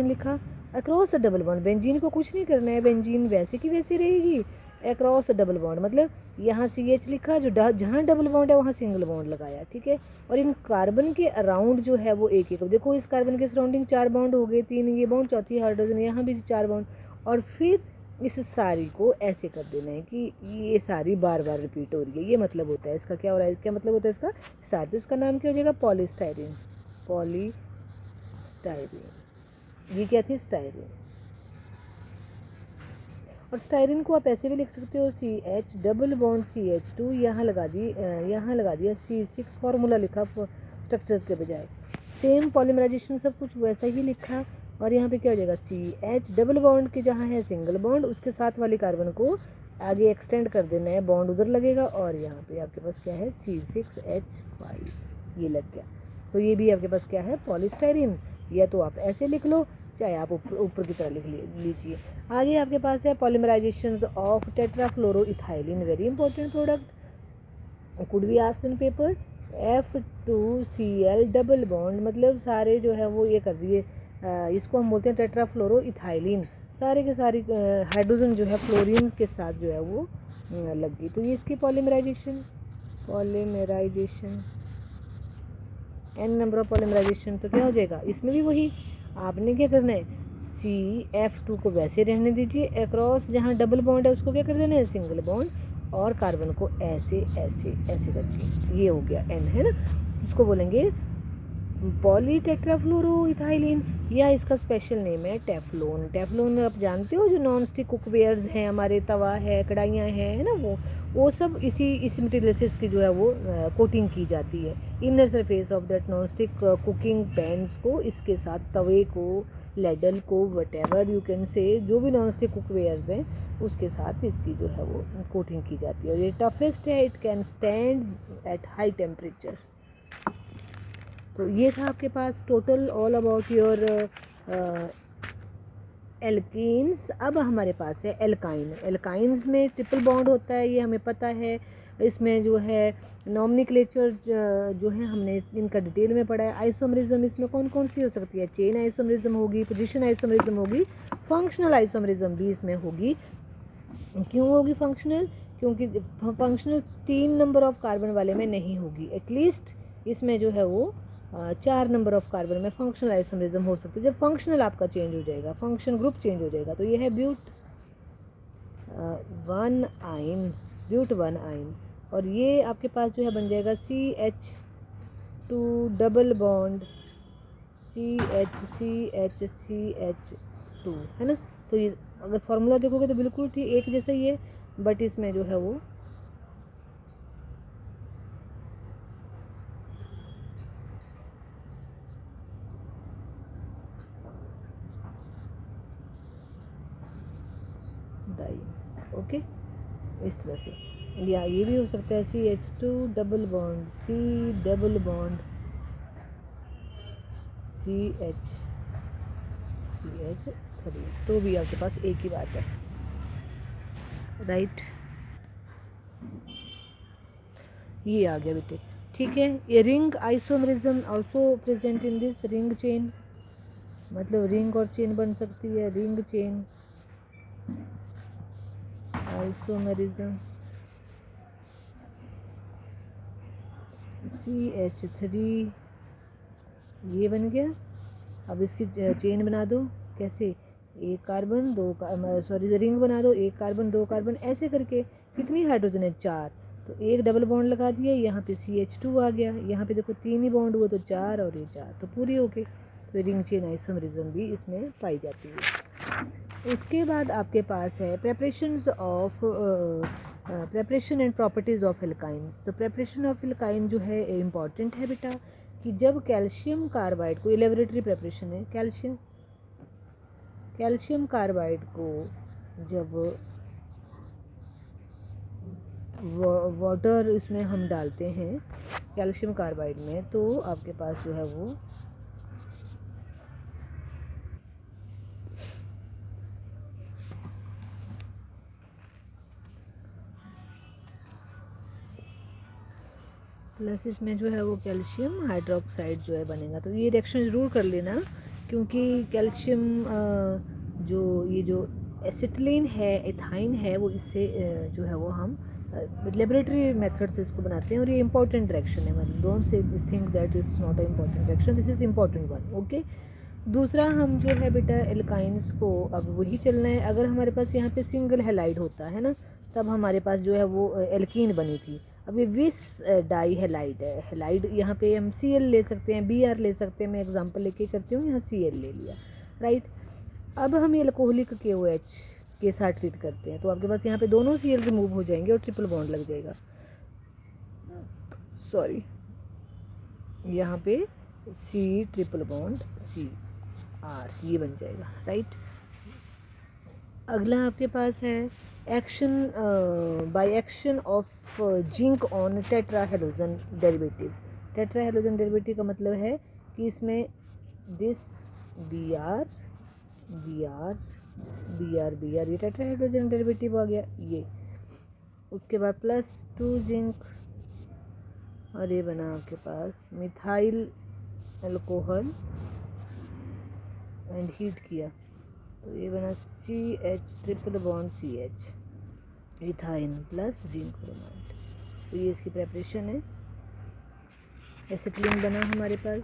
[SPEAKER 1] लिखा across the double bond. Benzene को कुछ नहीं करना है, बेंजीन वैसे की वैसी रहेगी। अक्रॉस द डबल बॉन्ड मतलब यहाँ CH लिखा, जो जहाँ डबल बॉन्ड है वहाँ सिंगल बॉन्ड लगाया, ठीक है। और इन कार्बन के अराउंड जो है वो एक देखो इस कार्बन के सराउंडिंग 4 बॉन्ड हो गए, 3 ये बॉन्ड, चौथी हाइड्रोजन, यहाँ भी 4 बॉन्ड। और फिर इस सारी को ऐसे कर देना है कि ये सारी बार बार रिपीट हो रही है। ये मतलब होता है इसका। क्या हो रहा है? क्या मतलब होता है इसका? सारी। तो इसका नाम क्या हो जाएगा? पॉलीस्टाइरिन। ये क्या थी? स्टाइरिन। और स्टाइरिन को आप ऐसे भी लिख सकते हो, CH डबल बॉन्ड CH2, यहाँ लगा दिया C6, फॉर्मूला लिखा स्ट्रक्चर्स के बजाय। सेम पॉलीमराइजेशन सब कुछ वैसा ही लिखा। और यहाँ पे क्या हो जाएगा? CH डबल बॉन्ड के जहाँ है सिंगल बॉन्ड, उसके साथ वाली कार्बन को आगे एक्सटेंड कर देना है, बॉन्ड उधर लगेगा। और यहाँ पे आपके पास क्या है? C6H5, ये लग गया। तो ये भी आपके पास क्या है? पॉलीस्टाइरिन। या तो आप ऐसे लिख लो, चाहे आप ऊपर की तरह लिख लीजिए। आगे आपके पास है polymerization of tetrafluoroethylene, very important product, could be asked in paper. F2Cl double bond, मतलब सारे जो है वो ये कर दिए, इसको हम बोलते हैं टेट्राफ्लोरोइथाइलिन। सारे के सारी हाइड्रोजन जो है फ्लोरीन के साथ जो है वो लग गई। तो ये इसकी polymerization n number of polymerization. तो क्या हो जाएगा? इसमें भी वही आपने क्या करना है? CF2 को वैसे रहने दीजिए, अक्रॉस जहाँ डबल बॉन्ड है उसको क्या कर देना है? सिंगल बॉन्ड, और कार्बन को ऐसे ऐसे ऐसे करके, ये हो गया N, है ना। इसको बोलेंगे पॉलीटेट्राफ्लोरोइथाइलिन, या इसका स्पेशल नेम है टेफ्लोन। टेफ्लोन आप जानते हो, जो नॉन स्टिक कुकवेयर्स हैं हमारे, तवा है, कढ़ाइयाँ हैं, है ना, वो सब इसी मटेरियल से उसकी जो है वो कोटिंग की जाती है। Inner surface of that non stick cooking pans को, इसके साथ तवे को, लेडल को, वटेवर यू कैन से, जो भी नॉन स्टिक कुकवेयर्स हैं उसके साथ इसकी जो है वो कोटिंग की जाती है। और ये टफेस्ट है, it can stand at high temperature. तो ये था आपके पास total all about your alkenes. अब हमारे पास है एल्काइन। एल्काइंस में ट्रिपल बॉन्ड होता है, ये हमें पता है। इसमें जो है नॉमेनक्लेचर जो है हमने इनका डिटेल में पढ़ा है। आइसोमरिज्म इसमें कौन कौन सी हो सकती है? चेन आइसोमरिज्म होगी, पोजीशन आइसोमरिज्म होगी, फंक्शनल आइसोमरिज्म भी इसमें होगी। क्यों होगी फंक्शनल? क्योंकि फंक्शनल 3 नंबर ऑफ कार्बन वाले में नहीं होगी, एटलीस्ट इसमें जो है वो 4 नंबर ऑफ कार्बन में फंक्शनल आइसोमरिज्म हो सकती है। जब फंक्शनल आपका चेंज हो जाएगा, फंक्शन ग्रुप चेंज हो जाएगा, तो ये है ब्यूट 1 आइन, ब्यूट 1 आइन। और ये आपके पास जो है बन जाएगा CH2 डबल बॉन्ड CH2, है ना। तो ये अगर फॉर्मूला देखोगे तो बिल्कुल ठीक एक जैसा ही है, बट इसमें जो है वो डाई, ओके, इस तरह से। या ये भी हो सकता है CH2 double bond C double bond CH3, तो भी आपके पास एक ही बात है, राइट। ये आ गया बेटे, ठीक है। ये ring isomerism also present in this ring chain, मतलब रिंग और चेन बन सकती है, रिंग चेन आइसोमरिज्म CH3, ये बन गया। अब इसकी चेन बना दो, कैसे? एक कार्बन दो, सॉरी रिंग बना दो, एक कार्बन दो कार्बन, ऐसे करके। कितनी हाइड्रोजन है? 4, तो एक डबल बॉन्ड लगा दिया, यहाँ पे CH2 आ गया, यहाँ पे देखो 3 ही बॉन्ड हुआ, तो 4 और ये 4, तो पूरी हो गई। तो रिंग चेन आइसोमरिज्म भी इसमें पाई जाती है। उसके बाद आपके पास है preparations of preparation and properties of alkynes. तो प्रेपरेशन ऑफ एल्काइन जो है इम्पॉर्टेंट है बेटा, कि जब कैल्शियम कार्बाइड को, ये लेबोरेटरी प्रेपरेशन है, कैल्शियम कार्बाइड को जब वाटर इसमें हम डालते हैं कैल्शियम कार्बाइड में, तो आपके पास जो है वो प्लस इसमें जो है वो कैल्शियम हाइड्रोक्साइड जो है बनेगा। तो ये रिएक्शन ज़रूर कर लेना, क्योंकि कैल्शियम जो ये जो एसिटिलीन है, एथाइन है, वो इससे जो है वो हम लेबोरेटरी मेथड से इसको बनाते हैं, और ये इंपॉर्टेंट रिएक्शन है। मतलब don't say think that it's not a important reaction, this is important one, okay. दूसरा हम जो है बेटा एल्काइंस को अब वही चलना है। अगर हमारे पास यहाँ पे सिंगल हेलाइड होता है ना, तब हमारे पास जो है वो एल्कीन बनी थी। अब ये विस डाई हेलाइड है, हेलाइड यहाँ पे हम Cl ले सकते हैं, Br ले सकते हैं, मैं एग्जांपल लेके करती हूँ, यहाँ Cl ले लिया, राइट। अब हम ये अल्कोहलिक KOH के साथ ट्रीट करते हैं, तो आपके पास यहाँ पे दोनों Cl रिमूव हो जाएंगे और ट्रिपल बॉन्ड लग जाएगा, सॉरी, यहाँ पे C ट्रिपल बॉन्ड Cr, ये बन जाएगा, राइट। अगला आपके पास है action by action of zinc on tetrahalogen derivative. Tetrahalogen derivative का मतलब है कि इसमें this Br Br Br Br, ये टेट्राहेलोजन डेरिवेटिव आ गया ये। उसके बाद +2 जिंक, और ये बना आपके पास मिथाइल अल्कोहल एंड हीट किया, तो ये बना CH triple bond CH, ethyne plus zinc bromide. तो ये इसकी प्रेपरेशन है। एसिटिलीन बना हमारे पास।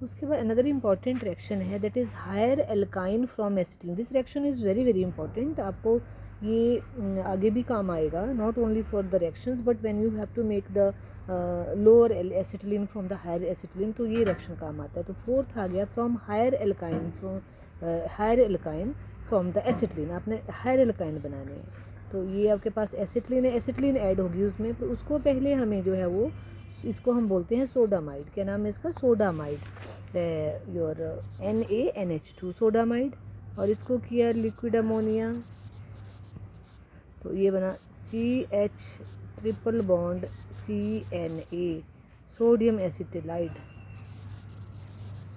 [SPEAKER 1] उसके बाद अनदर इम्पॉर्टेंट रिएक्शन है, that is higher alkyne from acetylene. This reaction is very very important, आपको ये आगे भी काम आएगा, not only for the reactions but when you have to make the lower acetylene from the higher acetylene, तो ये reaction काम आता है। तो फोर्थ आ गया from higher alkyne from the acetylene, आपने हायर एल्काइन बनाने हैं, तो ये आपके पास एसिटिलीन है, एसिटिलीन ऐड होगी उसमें, तो उसको पहले हमें जो है वो, इसको हम बोलते हैं सोडामाइड। क्या नाम है इसका? Sodamide, your NaNH2 sodamide. और इसको किया लिक्विड अमोनिया, तो ये बना CH triple bond CNA, sodium acetylide,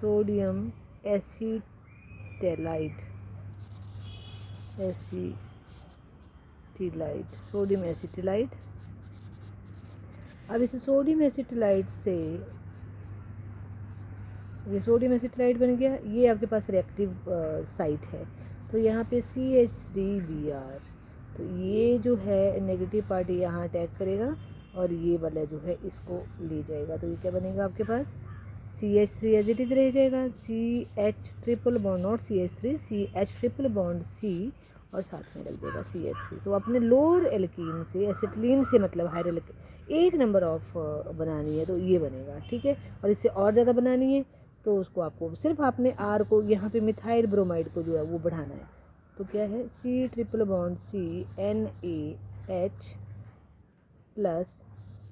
[SPEAKER 1] sodium acetylide, sodium acetylide. अब इस सोडियम एसिटिलाइड से ये सोडियम एसिटिलाइड बन गया, ये आपके पास रिएक्टिव साइट है, तो यहाँ पे CH3Br, तो ये जो है नेगेटिव पार्ट यहाँ अटैक करेगा और ये वाला जो है इसको ले जाएगा, तो ये क्या बनेगा आपके पास CH3 एज इट इज रह जाएगा, CH triple bond, not CH3, CH triple bond C और साथ में लग जाएगा CH3। तो अपने लोअर एल्कीन से, एसिटिलीन से मतलब हाइड्रोल एक नंबर ऑफ बनानी है तो ये बनेगा, ठीक है। और इससे और ज़्यादा बनानी है तो उसको आपको सिर्फ आपने R को यहाँ पे मिथाइल ब्रोमाइड को जो है वो बढ़ाना है, तो क्या है C triple bond C NaH plus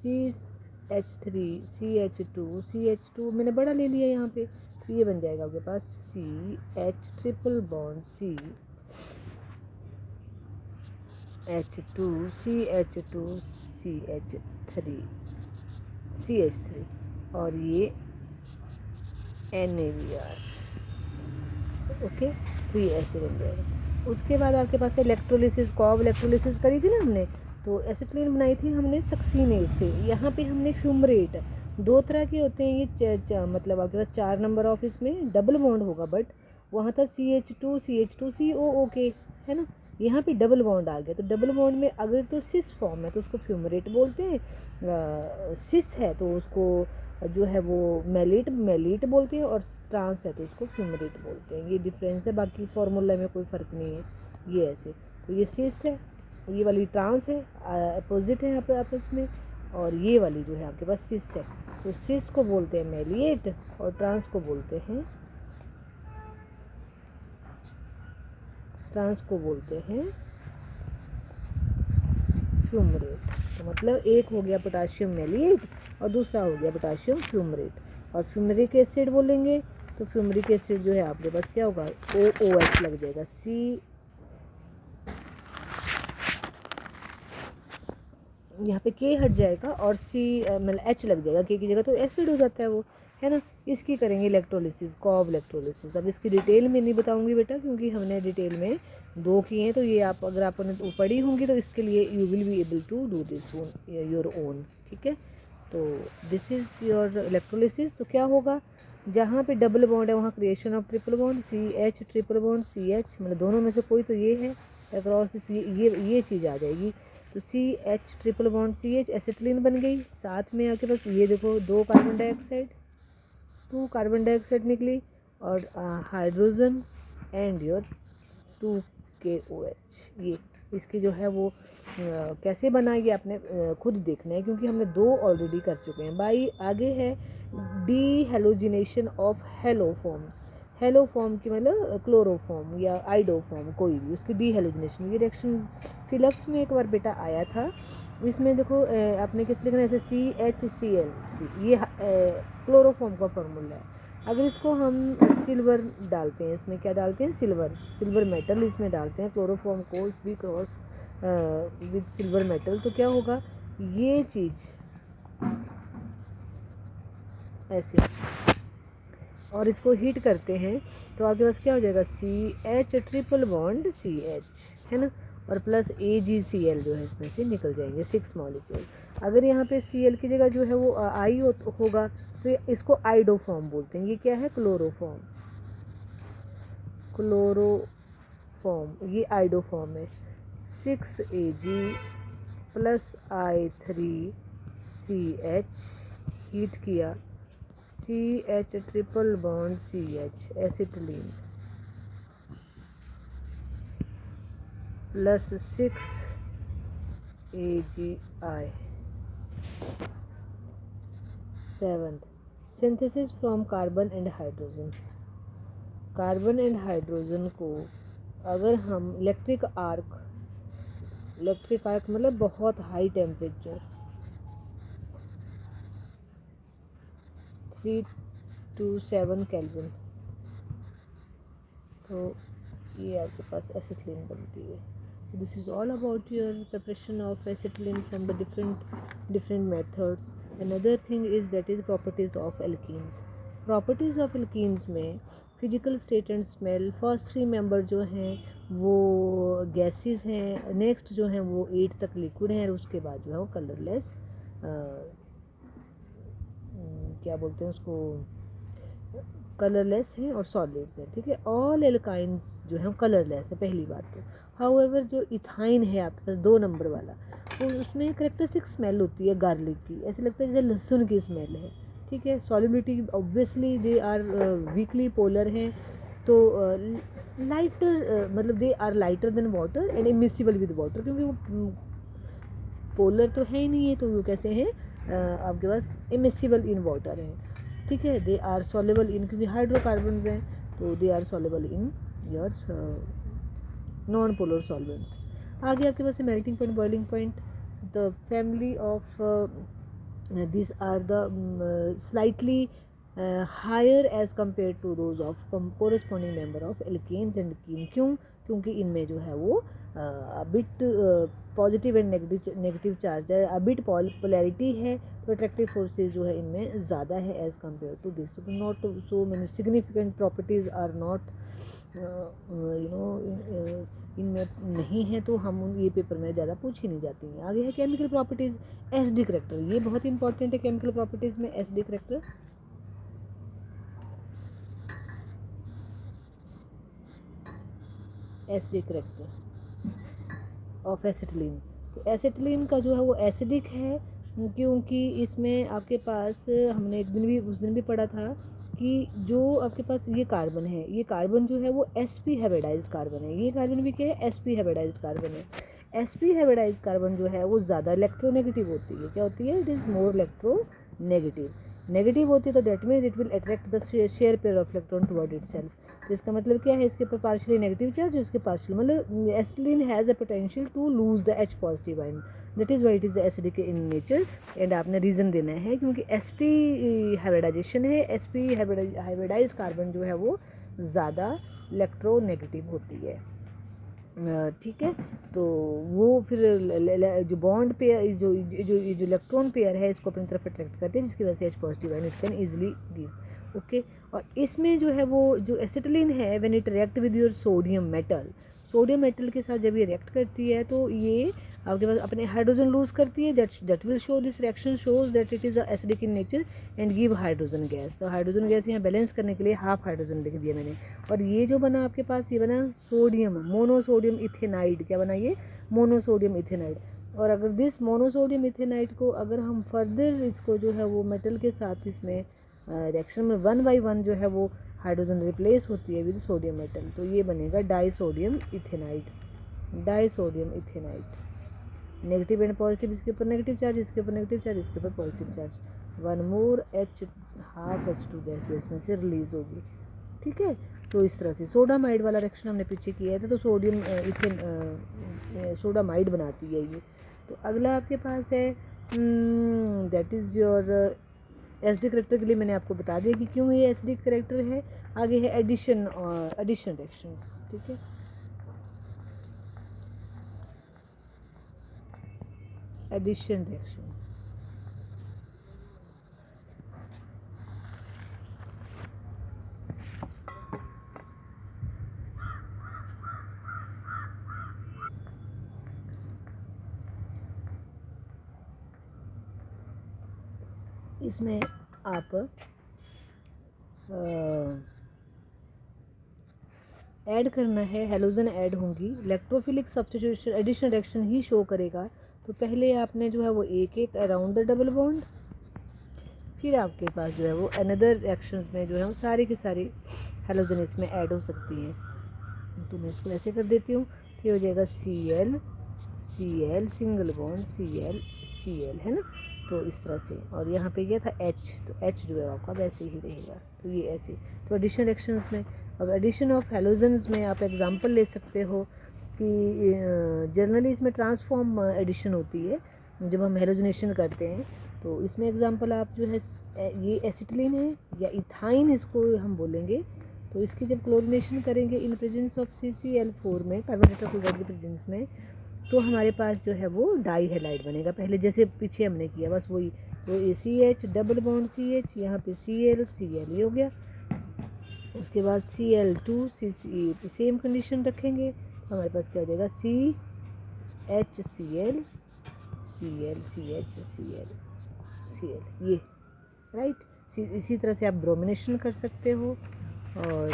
[SPEAKER 1] CH3 मैंने बड़ा ले लिया यहाँ पे, तो ये बन जाएगा आपके पास CH triple bond C H2 CH3 और ये NaBr, ओके। तो ये ऐसे बन जाएगा। उसके बाद आपके पास इलेक्ट्रोलिसिस, कॉब इलेक्ट्रोलिसिस करी थी ना हमने, तो एसिटिलीन बनाई थी हमने सक्सीनेट से, यहाँ पे हमने फ्यूमरेट, दो तरह के होते हैं ये मतलब आपके पास 4 नंबर ऑफ इसमें डबल बॉन्ड होगा, बट वहाँ था CH2COO के, है ना, यहाँ पे डबल बॉन्ड आ गया, तो डबल बॉन्ड में अगर तो सिस फॉर्म है तो उसको फ्यूमरेट बोलते हैं, सिस है तो उसको जो है वो मेलीट बोलते हैं, और ट्रांस है तो उसको फ्यूमरेट बोलते हैं। ये डिफरेंस है, बाकी फार्मूला में कोई फ़र्क नहीं है। ये ऐसे, तो ये सिस है, ये वाली ट्रांस है, अपोजिट है आपस में, और ये वाली जो है आपके पास सिस है, तो सिस को बोलते हैं मेलिएट और ट्रांस को बोलते हैं फ्यूमरेट। तो मतलब एक हो गया पोटाशियम मेलिएट और दूसरा हो गया पोटाशियम फ्यूमरेट। और फ्यूमरिक एसिड बोलेंगे तो फ्यूमरिक एसिड जो है आपके पास क्या होगा, OOH लग जाएगा, C यहाँ पे K हट जाएगा और C मतलब H लग जाएगा, K की जगह, तो एसिड हो जाता है वो, है ना। इसकी करेंगे इलेक्ट्रोलिसिस, कॉब इलेक्ट्रोलिसिस। अब इसकी डिटेल में नहीं बताऊंगी बेटा, क्योंकि हमने डिटेल में 2 किए हैं, तो ये आप अगर आपने पढ़ी होंगी तो इसके लिए you will be able to do this your own, ठीक है। तो दिस इज़ योर इलेक्ट्रोलिसिस। तो क्या होगा, जहाँ पे डबल बॉन्ड है वहाँ creation of triple bond, CH triple bond CH, मतलब दोनों में से कोई तो ये है अक्रॉस दिस, ये चीज़ आ जाएगी, तो CH triple bond CH acetylene बन गई। साथ में आपके पास ये देखो 2 कार्बन डाइऑक्साइड निकली, और हाइड्रोजन एंड योर 2KOH। ये इसकी जो है वो कैसे बनाएगी आपने खुद देखना है, क्योंकि हमने 2 ऑलरेडी कर चुके हैं। बाई आगे है डी हेलोजिनेशन ऑफ हेलोफॉर्म्स, हेलोफॉर्म की मतलब क्लोरोफॉर्म या आइडोफॉर्म, कोई भी उसकी डी हेलोजिनेशन। ये रिएक्शन फिलिप्स में एक बार बेटा आया था, इसमें देखो आपने किस लिखना है, ऐसे CHCl, ये क्लोरोफॉर्म का फॉर्मूला है। अगर इसको हम सिल्वर डालते हैं, इसमें क्या डालते हैं, सिल्वर मेटल इसमें डालते हैं, क्लोरोफॉर्म को भी क्रॉस विद सिल्वर मेटल, तो क्या होगा, ये चीज़ ऐसे, और इसको हीट करते हैं तो आपके पास क्या हो जाएगा, CH ट्रिपल बॉन्ड CH, है ना, और प्लस AgCl जो है इसमें से निकल जाएंगे 6 मॉलिक्यूल। अगर यहाँ पे Cl की जगह जो है वो I होगा तो इसको आइडोफॉर्म बोलते हैं। ये क्या है, क्लोरोफॉर्म, ये आइडोफॉर्म है। 6Ag प्लस I3CH हीट किया, CH triple bond CH acetylene plus 6AgI। 7th synthesis from carbon and hydrogen. Carbon and hydrogen को अगर हम इलेक्ट्रिक आर्क मतलब बहुत हाई टेम्परेचर 3 to 7 केल्विन, तो ये आपके पास एसिटिलीन बनती है। This is all about your preparation of acetylene from the different methods. Another thing is that is properties of alkenes. Properties of alkenes में physical state and smell, first 3 member जो हैं वो गैसेस हैं, next जो हैं वो 8 तक liquid हैं, और उसके बाद जो है वो कलरलेस, क्या बोलते हैं उसको, कलरलेस हैं और सॉलिड्स हैं, ठीक है। ऑल एल्काइंस जो है कलरलेस है, पहली बात तो। हाउएवर जो इथाइन है आपके पास 2 नंबर वाला, वो उसमें करेक्टरिस्टिक स्मेल होती है गार्लिक की, ऐसे लगता है जैसे लहसुन की स्मेल है, ठीक है। Solubility obviously they are weakly polar हैं, तो लाइटर मतलब they are lighter than water and immiscible with water, क्योंकि वो पोलर तो है ही नहीं है, तो वो कैसे हैं आपके पास इमिसिबल इन वाटर हैं, ठीक है। दे आर सॉल्युबल इन, क्योंकि हाइड्रोकार्बन्स हैं तो they are soluble in your non polar solvents. आगे आपके पास है melting point, boiling point. The family of this are the slightly higher as compare to those of corresponding member of alkanes and keen. क्यों? क्योंकि इनमें जो है वो bit positive and negative charge है, अबिट पोलैरिटी है, तो अट्रैक्टिव फोर्सेस जो है इनमें ज़्यादा है as compare to this. Not so many significant properties are not इनमें नहीं है, तो हम ये पेपर में ज़्यादा पूछी नहीं जाती हैं। आगे है केमिकल प्रॉपर्टीज़, एसिडिक करेक्टर, ये बहुत इंपॉर्टेंट है केमिकल प्रॉपर्टीज़ में, acidic character. Acidic character of acetylene, तो एसिटिलीन का जो है वो एसिडिक है, क्योंकि इसमें आपके पास हमने एक दिन भी उस दिन भी पढ़ा था कि जो आपके पास ये कार्बन है, ये कार्बन जो है वो sp हाइब्रिडाइज्ड कार्बन है, ये कार्बन भी क्या है, sp हाइब्रिडाइज्ड कार्बन है। sp हाइब्रिडाइज्ड कार्बन जो है वो ज़्यादा इलेक्ट्रोनेगेटिव होती है, क्या होती है, it is more electronegative, negative होती है, तो that means it will attract the share pair of electron toward itself. तो इसका मतलब क्या है, इसके ऊपर पार्शियली नेगेटिव चार्ज, इसके पार्शियल, मतलब acetylene has a potential to lose the H positive ion, that is why it is acidic in nature. And आपने रीज़न देना है, क्योंकि sp हाइब्रिडाइजेशन है, sp हाइब्रिडाइज्ड कार्बन जो है वो ज़्यादा इलेक्ट्रोनेगेटिव होती है, ठीक है। तो वो फिर जो बॉन्ड पेयर, जो इलेक्ट्रॉन पेयर है, इसको अपनी तरफ अट्रैक्ट करते हैं, जिसकी वजह से H positive ion it can easily give, okay. और इसमें जो है वो जो एसिटिलीन है, when it react with your sodium metal के साथ जब ये रिएक्ट करती है, तो ये आपके पास अपने हाइड्रोजन लूज करती है, that will show, this reaction shows that it is acidic in nature and give hydrogen gas. तो हाइड्रोजन गैस यहाँ बैलेंस करने के लिए हाफ हाइड्रोजन लिख दिया मैंने, और ये जो बना आपके पास, ये बना सोडियम, मोनोसोडियम इथेनाइड, क्या बना ये, मोनोसोडियम इथेनाइड। और अगर दिस मोनोसोडियम इथेनाइड को अगर हम फर्दर इसको जो है वो मेटल के साथ इसमें रिएक्शन में 1 by 1 जो है वो हाइड्रोजन रिप्लेस होती है विद सोडियम मेटल, तो ये बनेगा डाइसोडियम इथेनाइड। नेगेटिव एंड पॉजिटिव, इसके ऊपर नेगेटिव चार्ज, इसके ऊपर नेगेटिव चार्ज, इसके ऊपर positive charge, 1 more half H2 gas जो इसमें से रिलीज होगी, ठीक है। तो इस तरह से सोडामाइड वाला रिएक्शन हमने पीछे किया था, तो सोडियम सोडामाइड बनाती है ये। तो अगला आपके पास है that is your acidic character के लिए मैंने आपको बता दिया कि क्यों ये एसिडिक करेक्टर है। आगे है एडिशन रिएक्शंस, ठीक है। एडिशन रिएक्शन, इसमें आप ऐड करना है, हेलोजन ऐड होंगी, इलेक्ट्रोफिलिक सब्स्टिट्यूशन एडिशन रिएक्शन ही शो करेगा। तो पहले आपने जो है वो एक अराउंड द डबल बॉन्ड, फिर आपके पास जो है वो अनदर रिएक्शंस में जो है वो सारी की सारी हेलोजन इसमें ऐड हो सकती हैं। तो मैं इसको ऐसे कर देती हूँ, फिर हो जाएगा Cl सिंगल बॉन्ड Cl है ना, तो इस तरह से। और यहाँ पे क्या था H, तो H जो है आपका वैसे ही रहेगा, तो ये ऐसे। तो एडिशन रिएक्शंस में, अब एडिशन ऑफ हेलोजन्स में आप एग्जांपल ले सकते हो कि जनरली इसमें ट्रांसफॉर्म एडिशन होती है जब हम हेलोजनेशन करते हैं। तो इसमें एग्जांपल आप जो है ये एसिटिलीन है या इथाइन इसको हम बोलेंगे, तो इसकी जब क्लोरीनेशन करेंगे इन प्रेजेंस ऑफ CCl4 में, कार्बन टेट्राक्लोराइड के प्रेजेंस में, तो हमारे पास जो है वो डाई हैलाइड बनेगा। पहले जैसे पीछे हमने किया बस वही, तो CH डबल बॉन्ड CH, यहाँ पे Cl Cl ये हो गया। उसके बाद Cl2 CC सेम कंडीशन रखेंगे, तो हमारे पास क्या हो जाएगा CHCl Cl CH Cl Cl ये, राइट। इसी तरह से आप ब्रोमिनेशन कर सकते हो। और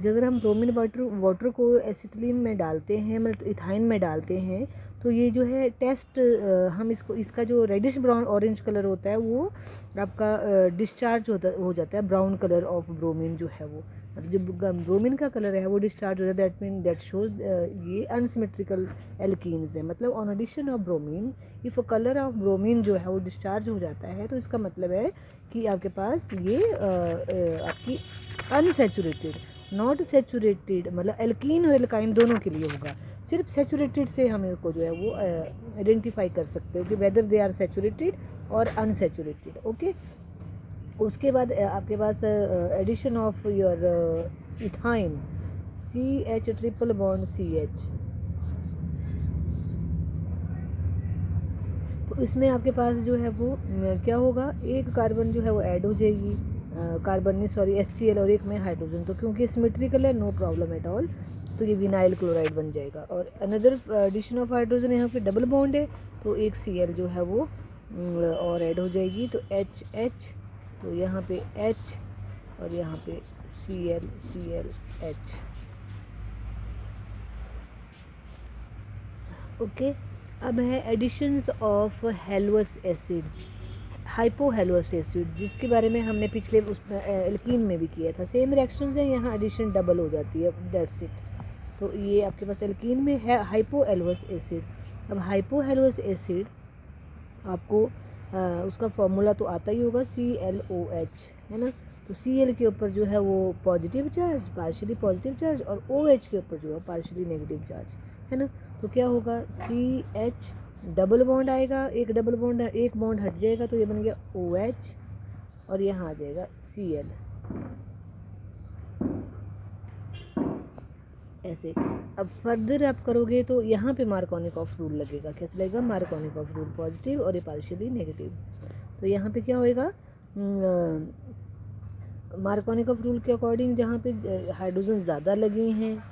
[SPEAKER 1] अगर हम ब्रोमीन वाटर को एसिटिलीन में डालते हैं, मतलब इथाइन में डालते हैं, तो ये जो है टेस्ट हम इसका जो रेडिश ब्राउन ऑरेंज कलर होता है वो आपका डिस्चार्ज हो जाता है। ब्राउन कलर ऑफ ब्रोमीन जो है वो, मतलब जो ब्रोमीन का कलर है वो डिस्चार्ज हो जाता है। दैट मीन दैट शोज ये अनसिमेट्रिकल एल्कीन्स है। मतलब on addition of bromine, if colour of bromine जो है वो डिस्चार्ज हो जाता है, तो इसका मतलब है कि आपके पास ये आपकी अनसेचुरेटेड, नॉट सेचुरेटेड, मतलब एल्कीन और एल्काइन दोनों के लिए होगा। सिर्फ सेचुरेटेड से हम इसको जो है वो आइडेंटिफाई कर सकते हो कि वेदर दे आर सेचुरेटेड और अनसेचुरेटेड। ओके, उसके बाद आपके पास addition of your ethyne CH triple bond CH, तो इसमें आपके पास जो है वो क्या होगा, एक कार्बन जो है वो ऐड हो जाएगी, कार्बन नहीं सॉरी HCl, और एक में हाइड्रोजन। तो क्योंकि सिमेट्रिकल है, नो प्रॉब्लम एट ऑल, तो ये विनाइल क्लोराइड बन जाएगा। और अनदर एडिशन ऑफ हाइड्रोजन, यहाँ पे डबल बॉन्ड है, तो एक Cl जो है वो और ऐड हो जाएगी, तो HH, तो यहाँ पे H और यहाँ पे Cl ClH। ओके, अब है एडिशंस ऑफ हेलुअस एसिड, हाइपोहेलुअस एसिड, जिसके बारे में हमने पिछले उसमें एल्कीन में भी किया था। सेम रिएक्शंस हैं, यहाँ एडिशन डबल हो जाती है, दैट्स इट। तो ये आपके पास एल्कीन में है हाइपोहेलुअस एसिड। अब हाइपोहेलुअस एसिड आपको उसका फॉर्मूला तो आता ही होगा, ClOH, है ना। तो Cl के ऊपर जो है वो positive charge, partially positive charge, और OH के ऊपर जो है पार्शियली नेगेटिव चार्ज, है ना। तो क्या होगा, CH डबल बॉन्ड आएगा, एक डबल बॉन्ड, एक बॉन्ड हट जाएगा, तो ये बन गया OH, और यहाँ आ जाएगा Cl, ऐसे। अब फर्दर आप करोगे तो यहाँ पे मार्कोनिकॉफ रूल लगेगा। कैसे लगेगा, मार्कोनिकॉफ रूल, पॉजिटिव और ये पार्शियली नेगेटिव। तो यहाँ पे क्या होएगा, मार्कोनिकॉफ रूल के अकॉर्डिंग जहाँ पे हाइड्रोजन ज़्यादा लगे हैं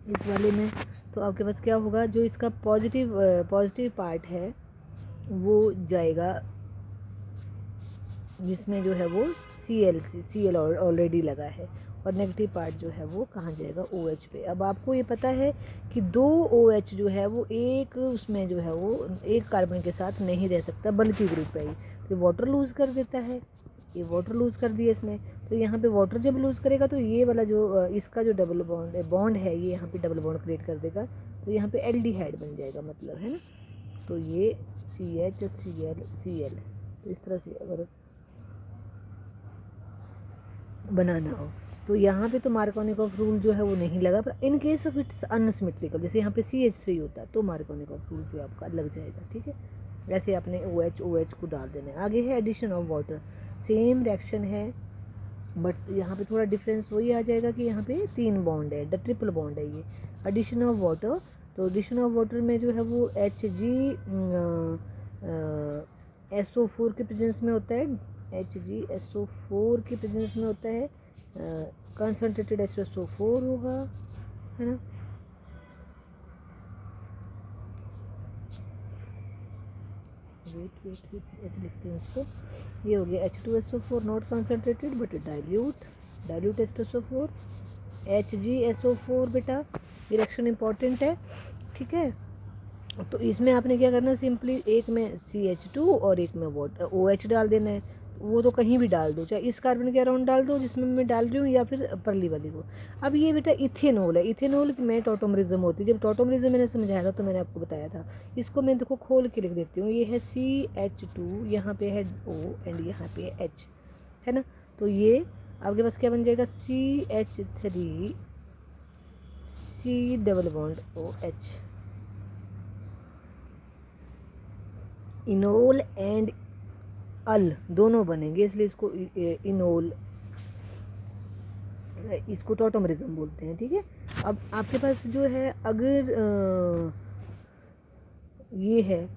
[SPEAKER 1] इस वाले में, तो आपके पास क्या होगा, जो इसका पॉजिटिव पार्ट है वो जाएगा जिसमें जो है वो Cl ऑलरेडी लगा है, और नेगेटिव पार्ट जो है वो कहाँ जाएगा, OH पे। अब आपको ये पता है कि 2 OH जो है वो एक उसमें जो है वो एक कार्बन के साथ नहीं रह सकता, बल्कि ग्रुप है, तो वाटर लूज़ कर देता है। ये वाटर लूज़ कर दिया इसने, तो यहाँ पे वाटर जब लूज़ करेगा तो ये वाला जो इसका जो डबल बॉन्ड है ये यहाँ पे डबल बॉन्ड क्रिएट कर देगा, तो यहाँ पे एल्डिहाइड बन जाएगा, मतलब, है ना। तो ये CHCl तो इस तरह से अगर बनाना हो तो यहाँ पे तो मार्कोनिकॉफ रूल जो है वो नहीं लगा, पर in case of its unsymmetrical, जैसे यहाँ पे CH3 होता है तो मार्कोनिकॉफ रूल जो आपका लग जाएगा, ठीक है। वैसे आपने OH को डाल देना है। आगे है addition of water, same reaction है, बट यहाँ पे थोड़ा डिफरेंस वही आ जाएगा कि यहाँ पे 3 बॉन्ड है, द ट्रिपल बॉन्ड है ये। एडिशन ऑफ वाटर, तो एडिशन ऑफ वाटर में जो है वो HgSO4 के प्रेजेंस में होता है, HgSO4 के प्रेजेंस में होता है, कंसनट्रेटेड H2SO4 होगा, है ना। वेट ऐसे लिखते हैं इसको, ये हो गया H2SO4 not concentrated but dilute H2SO4, HgSO4 बेटा, ये रिएक्शन इंपॉर्टेंट है, ठीक है। तो इसमें आपने क्या करना है, सिंपली एक में CH2 और एक में वाटर OH डाल देना है। वो तो कहीं भी डाल दो, चाहे इस कार्बन के अराउंड डाल दो जिसमें मैं डाल रही हूँ, या फिर परली वाली को। अब ये बेटा इथेनॉल है, इथेनॉल में टॉटोमरिज्म होती है। जब टॉटोमरिज्म मैंने समझाया था तो मैंने आपको बताया था, इसको मैं देखो खोल के लिख देती हूँ। ये है CH2, यहाँ पे है O एंड यहाँ पे है H, है ना। तो ये आपके पास क्या बन जाएगा, CH3 C double bond OH, enol and al दोनों बनेंगे, इसलिए इसको इनोल, इसको टॉटोमरिज्म बोलते हैं। ठीक है, अब आपके पास जो है अगर ये है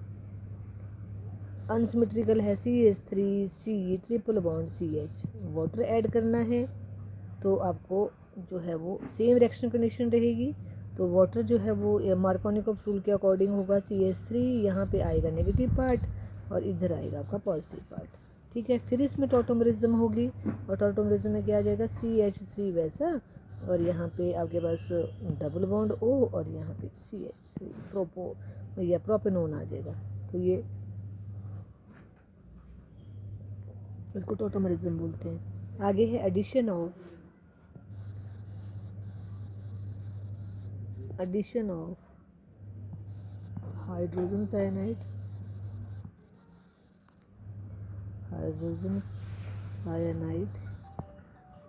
[SPEAKER 1] अनसिमेट्रिकल है, CH3C triple bond CH, water add करना है तो आपको जो है वो सेम रिएक्शन कंडीशन रहेगी। तो वाटर जो है वो मार्कोनिकॉफ रूल के अकॉर्डिंग होगा, CH3 यहाँ पे आएगा नेगेटिव पार्ट और इधर आएगा आपका पॉजिटिव पार्ट। ठीक है, फिर इसमें टॉटोमरिज्म होगी और टॉटोमरिज्म में क्या आ जाएगा, CH3 वैसा, और यहाँ पे आपके पास डबल बॉन्ड O और यहाँ पे CH3 प्रोपो या प्रोपेनोन आ जाएगा। तो ये इसको टॉटोमरिज्म बोलते हैं। आगे है एडिशन ऑफ हाइड्रोजन साइनाइड,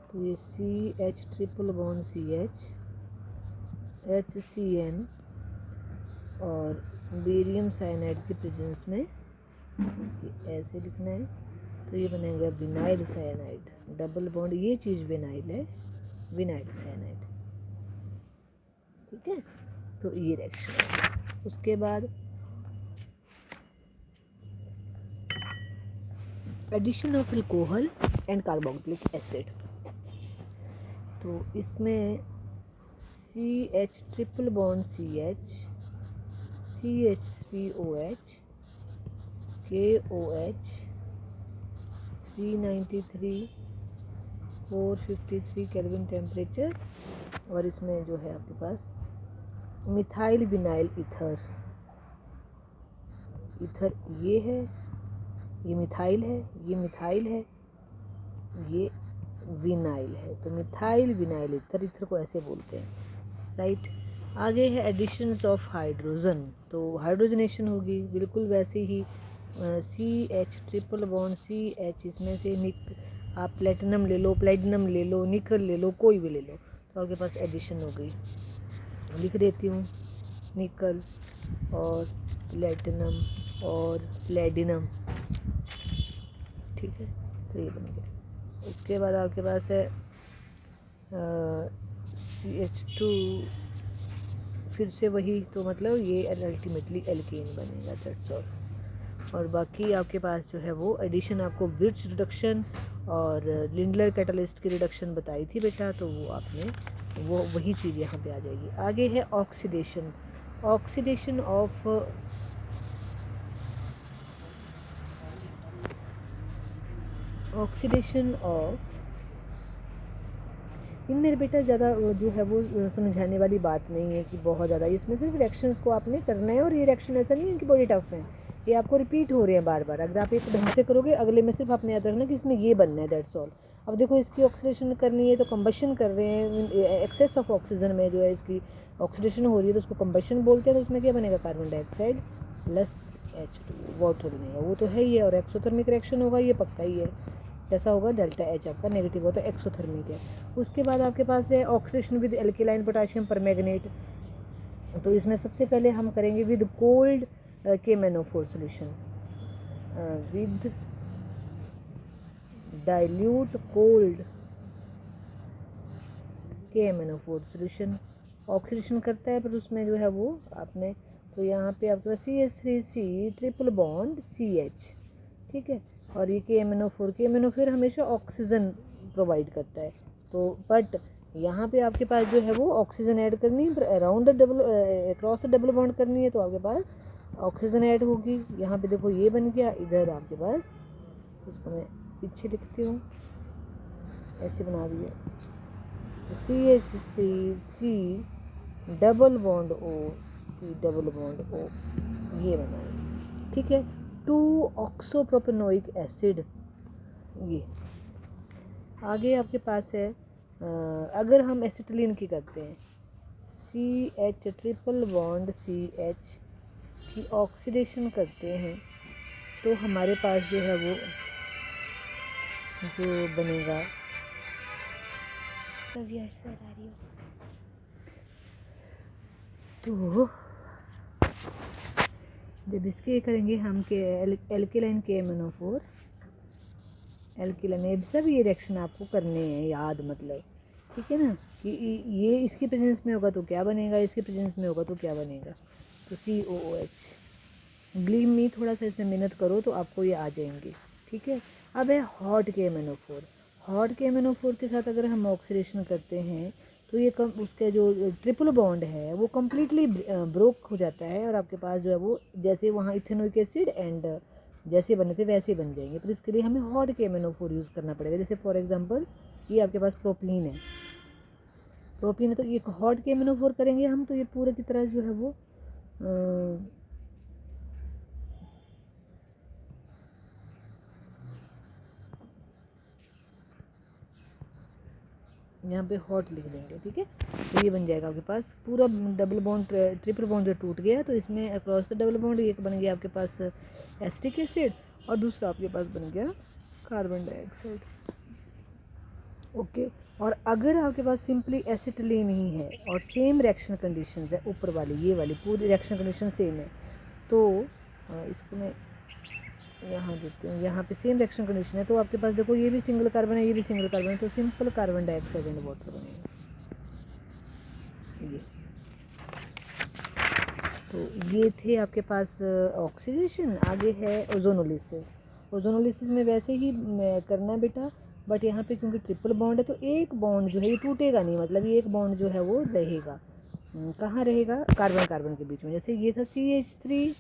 [SPEAKER 1] तो ये CH triple bond CH HCN और बेरियम साइनाइड की प्रेजेंस में ऐसे लिखना है, तो ये बनेगा विनाइल साइनाइड, डबल बॉन्ड, ये चीज़ विनाइल है, विनाइल साइनाइड। ठीक है, तो ये रिएक्शन। उसके बाद addition of alcohol and carboxylic acid, तो इसमें CH triple bond CH CH3OH KOH 393 453 kelvin temperature, और इसमें जो है आपके पास मिथाइल विनाइल ईथर, ये है, ये मिथाइल है, ये मिथाइल है, ये विनाइल है, तो मिथाइल विनाइल ईथर, ईथर को ऐसे बोलते हैं। राइट, आगे है एडिशंस ऑफ हाइड्रोजन, तो हाइड्रोजनेशन होगी बिल्कुल वैसे ही, CH ट्रिपल बॉन्ड CH, इसमें से आप प्लेटिनम ले लो, प्लेटिनम ले लो, निकल ले लो, कोई भी ले लो, तो आपके पास एडिशन हो गई। लिख देती हूँ, निकल और प्लेटिनम और प्लेडिनम। ठीक है, तो ये बन गया। उसके बाद आपके पास है CH2, फिर से वही, तो मतलब ये अल्टीमेटली एल्केन बनेगा, दैट्स ऑल। और बाकी आपके पास जो है वो एडिशन आपको विर्च रिडक्शन और लिंडलर कैटलिस्ट की रिडक्शन बताई थी बेटा, तो वो आपने वो वही चीज़ यहाँ पे आ जाएगी। आगे है ऑक्सीडेशन, ऑक्सीडेशन ऑफ इनमें बेटा ज़्यादा जो है वो समझाने वाली बात नहीं है कि बहुत ज़्यादा, इसमें सिर्फ रिएक्शंस को आपने करना है, और ये रिएक्शन ऐसा नहीं है कि बड़ी टफ है, ये आपको रिपीट हो रहे हैं बार बार। अगर आप एक ढंग से करोगे, अगले में सिर्फ आपने याद रखना कि इसमें ये बनना है, दैट्स ऑल। अब देखो, इसकी ऑक्सीडेशन करनी है तो कंबशन कर रहे हैं, एक्सेस ऑफ ऑक्सीजन में जो है इसकी ऑक्सीडेशन हो रही है, तो उसको कंबशन बोलते हैं। तो उसमें क्या बनेगा, carbon dioxide plus H2 water बनेगा, वो तो है ही है। और एक्सोथर्मिक रिएक्शन होगा, ये पक्का ही है, कैसा होगा, डेल्टा H आपका नेगेटिव होता है, एक्सोथर्मिक है। उसके बाद आपके पास है oxidation with alkaline potassium permanganate, तो इसमें सबसे पहले हम करेंगे with cold KMnO4 solution, with dilute cold KMnO4 solution, oxidation करता है, पर उसमें जो है वो आपने, तो यहाँ पे आपके पास CH3C ट्रिपल बॉन्ड CH, ठीक है, और ये KMnO4 फिर हमेशा ऑक्सीजन प्रोवाइड करता है, तो बट यहाँ पे आपके पास जो है वो ऑक्सीजन ऐड करनी है, around the double, cross the double bond करनी है, तो आपके पास ऑक्सीजन ऐड होगी। यहाँ पे देखो ये बन गया, इधर आपके पास, इसको मैं पीछे लिखती हूँ, ऐसे बना दिया, CH3C double bond O C double bond O, ये बनाएंगे। ठीक है, 2-ऑक्सोप्रोपेनोइक एसिड, ये आगे आपके पास है। अगर हम एसिटिलीन की करते हैं, CH ट्रिपल बॉन्ड CH की ऑक्सीडेशन करते हैं, तो हमारे पास जो है वो जो बनेगा कभी साइड आ रही हो। तो जब इसके करेंगे हम के एल्केलाइन KMnO4 एल्केलाइन, ये सब ये रिएक्शन आपको करने हैं याद, मतलब ठीक है ना, कि ये इसके प्रेजेंस में होगा तो क्या बनेगा, इसके प्रेजेंस में होगा तो क्या बनेगा। तो COOH, बिलीव मी, थोड़ा सा इसमें मेहनत करो तो आपको ये आ जाएंगे। ठीक है। अब है हॉट KMnO4। हॉट KMnO4 के साथ अगर हम ऑक्सीडेशन करते हैं तो ये उसका जो ट्रिपल बॉन्ड है वो कम्प्लीटली ब्रोक हो जाता है, और आपके पास जो है वो जैसे वहाँ इथेनोइक एसिड एंड जैसे बने थे वैसे बन जाएंगे। तो इसके लिए हमें हॉट KMnO4 यूज़ करना पड़ेगा। जैसे फॉर एग्जांपल ये आपके पास प्रोपीन है, तो ये हॉट KMnO4 करेंगे हम, तो ये पूरे की तरह जो है वो यहाँ पे हॉट लिख देंगे। ठीक है। तो ये बन जाएगा आपके पास पूरा डबल बॉन्ड, ट्रिपल बॉन्ड जो टूट गया, तो इसमें अक्रॉस द डबल बॉन्ड एक बन गया आपके पास एसिटिक एसिड, और दूसरा आपके पास बन गया कार्बन डाइऑक्साइड। ओके। और अगर आपके पास सिंपली एसिटिलीन ही है और सेम रिएक्शन कंडीशंस है, ऊपर वाली ये वाली पूरी रिएक्शन कंडीशन सेम है, तो इसको मैं यहाँ देती हूँ, यहाँ पे सेम रिएक्शन कंडीशन है, तो आपके पास देखो ये भी सिंगल कार्बन है, ये भी सिंगल कार्बन है, तो simple carbon dioxide and water बनेगा ये। तो ये थे आपके पास ऑक्सीडेशन। आगे है ओजोनोलिसिस। ओजोनोलिसिस में वैसे ही करना है बेटा, बट यहाँ पे क्योंकि ट्रिपल बॉन्ड है तो एक बॉन्ड जो है ये टूटेगा नहीं, मतलब ये एक बॉन्ड जो है वो रहेगा। कहाँ रहेगा? कार्बन कार्बन के बीच में। जैसे ये था CH3,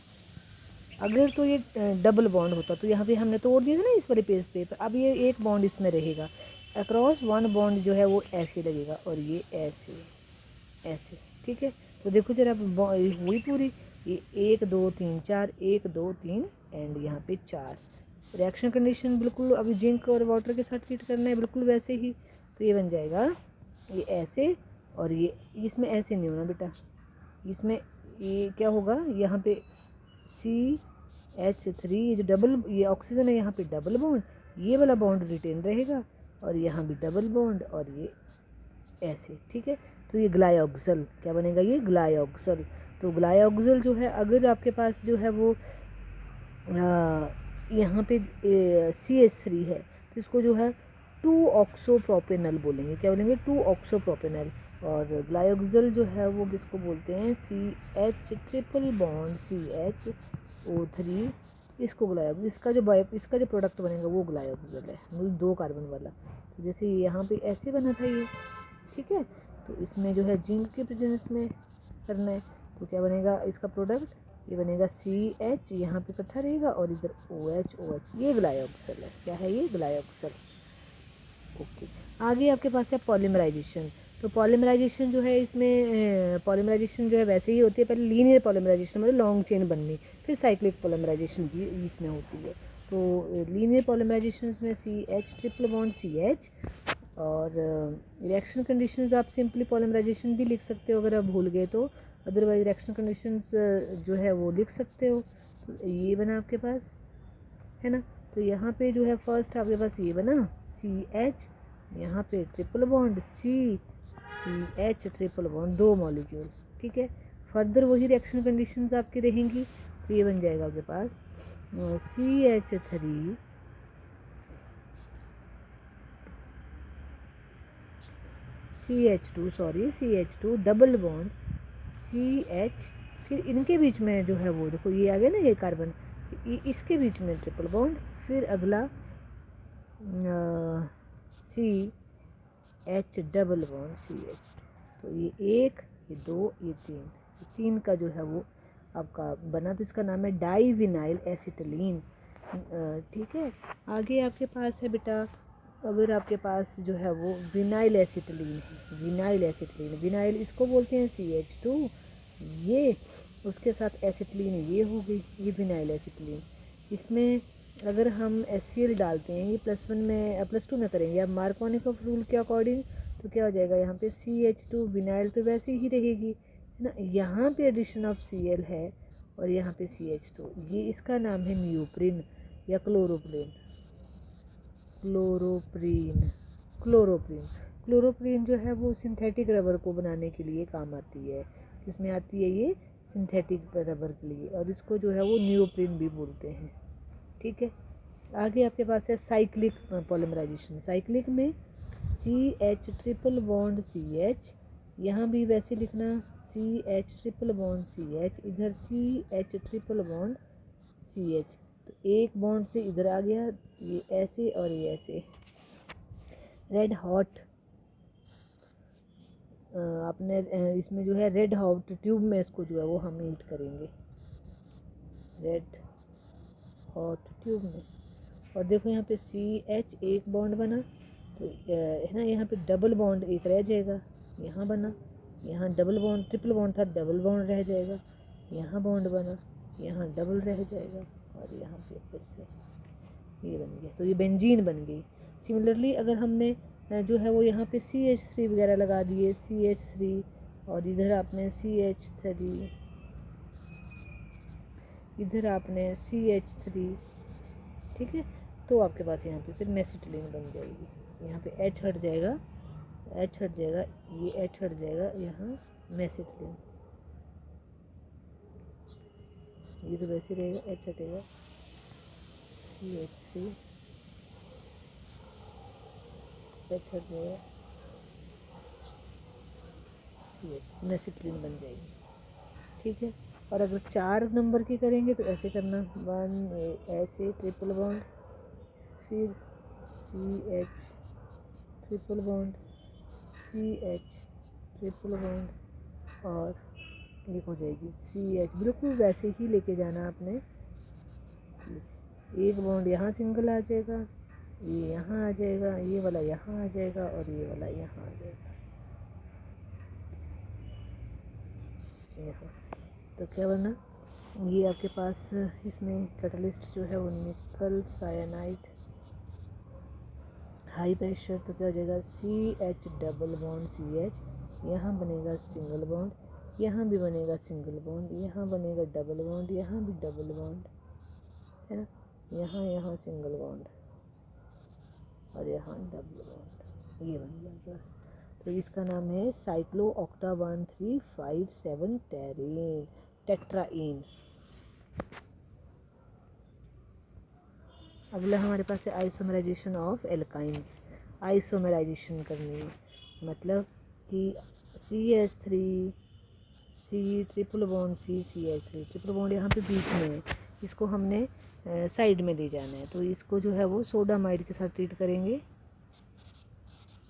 [SPEAKER 1] अगर तो ये डबल बॉन्ड होता तो यहाँ पे हमने तोड़ दिया था ना इस वाले पेज पे, अब ये एक बॉन्ड इसमें रहेगा, अक्रॉस वन बॉन्ड जो है वो ऐसे लगेगा, और ये ऐसे ऐसे। ठीक है। तो देखो जरा हुई पूरी, ये 1 2 3 4, 1 2 3 एंड यहाँ पे 4। रिएक्शन कंडीशन बिल्कुल अभी जिंक और वाटर के साथ ट्रीट करना है बिल्कुल वैसे ही, तो ये बन जाएगा ये ऐसे, और ये इसमें ऐसे नहीं होना बेटा, इसमें ये क्या होगा, यहाँ पे CH3 जो डबल ये ऑक्सीजन है, यहाँ पे डबल बॉन्ड, ये वाला बॉन्ड रिटेन रहेगा, और यहाँ भी डबल बॉन्ड, और ये ऐसे। ठीक है। तो ये ग्लायोक्सल क्या बनेगा, ये ग्लायोक्सल। तो ग्लायोक्सल जो है, अगर आपके पास जो है वो यहाँ पे CH3 है, तो इसको जो है 2 ऑक्सोप्रोपेनल बोलेंगे। क्या बोलेंगे? 2 ऑक्सोप्रोपेनल। और ग्लायोक्सल जो है वो किसको बोलते हैं? CH ट्रिपल बॉन्ड CHO3, इसको ग्लायोक्सल, इसका जो प्रोडक्ट बनेगा वो ग्लायोक्सल है, मतलब 2 कार्बन वाला। तो जैसे यहाँ पे ऐसे बना था ये, ठीक है, तो इसमें जो है जिंक के प्रेजेंस में करना है, तो क्या बनेगा इसका प्रोडक्ट? ये बनेगा CH, यहाँ पे इकट्ठा रहेगा, और इधर OH, ये ग्लायोक्सल है। क्या है ये? ग्लायोक्सल। ओके। आगे आपके पास है पॉलीमराइजेशन। तो पॉलीमराइजेशन जो है, इसमें पॉलीमराइजेशन जो है वैसे ही होती है, पहले लीनियर पॉलीमराइजेशन मतलब लॉन्ग चेन बननी, फिर साइक्लिक पॉलीमराइजेशन भी इसमें होती है। तो लीनियर पॉलीमराइजेशन में CH ट्रिपल बॉन्ड CH, और रिएक्शन कंडीशंस आप सिंपली पॉलीमराइजेशन भी लिख सकते हो अगर आप भूल गए तो, अदरवाइज रिएक्शन कंडीशंस जो है वो लिख सकते हो। तो ये बना आपके पास, है ना। तो यहाँ पे जो है फर्स्ट आपके पास ये बना CH, यहाँ पे triple bond CH triple bond, 2 molecule. ठीक है। फर्दर वही रिएक्शन कंडीशंस आपकी रहेंगी, तो ये बन जाएगा आपके पास CH3 CH2 double bond CH, फिर इनके बीच में जो है वो देखो ये आ गया ना, ये कार्बन, इसके बीच में ट्रिपल बॉन्ड, फिर अगला CH डबल बॉन्ड CH। तो ये 1, ये 2, ये 3 का जो है वो आपका बना, तो इसका नाम है डाईविनाइल एसिटिलीन। ठीक है। आगे आपके पास है बेटा, अगर आपके पास जो है वो विनाइल एसिटिलीन है, विनाइल इसको बोलते हैं CH2, ये उसके साथ एसिटिलीन ये हो गई, ये विनाइल एसिटिलीन। इसमें अगर हम HCl डालते हैं, ये +1 में +2 में करेंगे अब मार्कोनिकॉफ रूल के अकॉर्डिंग, तो क्या हो जाएगा यहाँ पे CH2 विनाइल तो वैसे ही रहेगी, है ना। यहाँ पे एडिशन ऑफ Cl है, और यहाँ पे CH2, ये इसका नाम है न्यूप्रिन या क्लोरोप्रीन। क्लोरोप्रीन जो है वो सिंथेटिक रबर को बनाने के लिए काम आती है। किसमें आती है ये? सिंथेटिक रबर के लिए, और इसको जो है वो नियोप्रीन भी बोलते हैं। ठीक है, आगे आपके पास है साइक्लिक पॉलीमराइजेशन। साइक्लिक में CH ट्रिपल बॉन्ड CH, यहाँ भी वैसे लिखना CH ट्रिपल बॉन्ड CH, इधर CH ट्रिपल बॉन्ड CH। तो एक बॉन्ड से इधर आ गया, ये ऐसे और ये ऐसे। रेड हॉट, आपने इसमें जो है रेड हॉट ट्यूब में इसको जो है वो हम हीट करेंगे, रेड हॉट ट्यूब में। और देखो यहाँ पे CH एक बॉन्ड बना, तो है ना, यहाँ पे डबल बॉन्ड एक रह जाएगा, यहाँ बना, यहाँ डबल बॉन्ड, ट्रिपल बॉन्ड था, डबल बॉन्ड रह जाएगा, यहाँ बॉन्ड बना, यहाँ डबल रह जाएगा, और यहाँ पे फिर से ये बन गया, तो ये बेंजीन बन गई। सिमिलरली अगर हमने जो है वो यहाँ पे CH3 वगैरह लगा दिए, CH3, और इधर आपने CH3, इधर आपने CH3, ठीक है, तो आपके पास यहाँ पे फिर मेसिटिलीन बन जाएगी। यहाँ पे H हट जाएगा, H हट जाएगा, ये H हट जाएगा, यहाँ मेसिटिलीन, ये तो वैसे रहेगा, H हटेगा, CH3, H हट जाएगा, CH, मेसिटिलीन बन जाएगी। ठीक है, और अगर 4 नंबर की करेंगे तो ऐसे करना, 1 ऐसे ट्रिपल बॉन्ड, फिर CH triple bond, CH triple bond, और एक हो जाएगी CH, बिल्कुल वैसे ही लेके जाना आपने। एक बॉन्ड यहाँ सिंगल आ जाएगा, ये यहाँ आ जाएगा, ये वाला यहाँ आ जाएगा, और ये वाला यहाँ आ जाएगा, यहाँ। तो क्या बना, ये आपके पास इसमें कैटलिस्ट जो है वो निकल साइनाइड, हाई प्रेशर, तो क्या हो जाएगा, CH डबल बॉन्ड CH, यहाँ बनेगा सिंगल बॉन्ड, यहाँ भी बनेगा सिंगल बॉन्ड, यहाँ बनेगा डबल बॉन्ड, यहाँ भी डबल बॉन्ड, है ना, यहाँ यहाँ सिंगल बॉन्ड, और यहाँ डबल बॉन्ड, ये बन गया बस। तो इसका नाम है साइक्लोऑक्टा 1357 टेरेन टेट्राइन। अगला हमारे पास है आइसोमराइजेशन ऑफ एल्काइंस। आइसोमराइजेशन करनी है, मतलब कि CH3 C triple bond CH3 triple bond यहाँ पे बीच में है, इसको हमने साइड में ले जाना है। तो इसको जो है वो सोडामाइड के साथ ट्रीट करेंगे,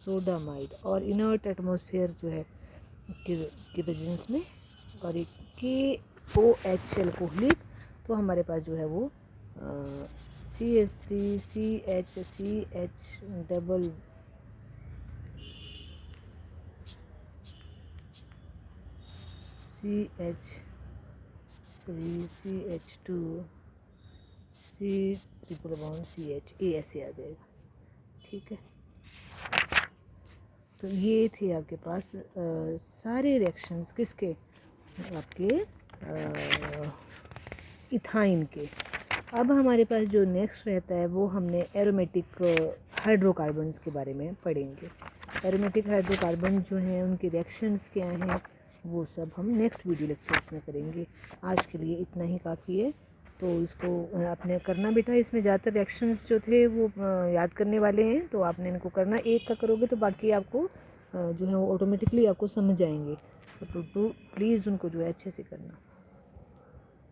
[SPEAKER 1] सोडामाइड, और इनर्ट एटमॉस्फेयर जो है के प्रेजेंस में, और एक KOH एल्कोहलिक, तो हमारे पास जो है वो CH3 CH double CH3 CH2 C triple bond CH, ए ऐसे आ जाएगा। ठीक है, तो ये थे आपके पास सारे रिएक्शंस किसके, आपके इथाइन के। अब हमारे पास जो नेक्स्ट रहता है वो हमने एरोमेटिक हाइड्रोकार्बन्स के बारे में पढ़ेंगे। एरोमेटिक हाइड्रोकार्बन जो हैं उनके रिएक्शंस क्या हैं वो सब हम नेक्स्ट वीडियो लेक्चर्स में करेंगे। आज के लिए इतना ही काफ़ी है, तो इसको आपने करना बेटा। इसमें ज़्यादातर रिएक्शंस जो थे वो याद करने वाले हैं, तो आपने इनको करना, एक का करोगे तो बाकी आपको जो है वो ऑटोमेटिकली आपको समझ आएंगे। तो प्लीज़ उनको जो है अच्छे से करना।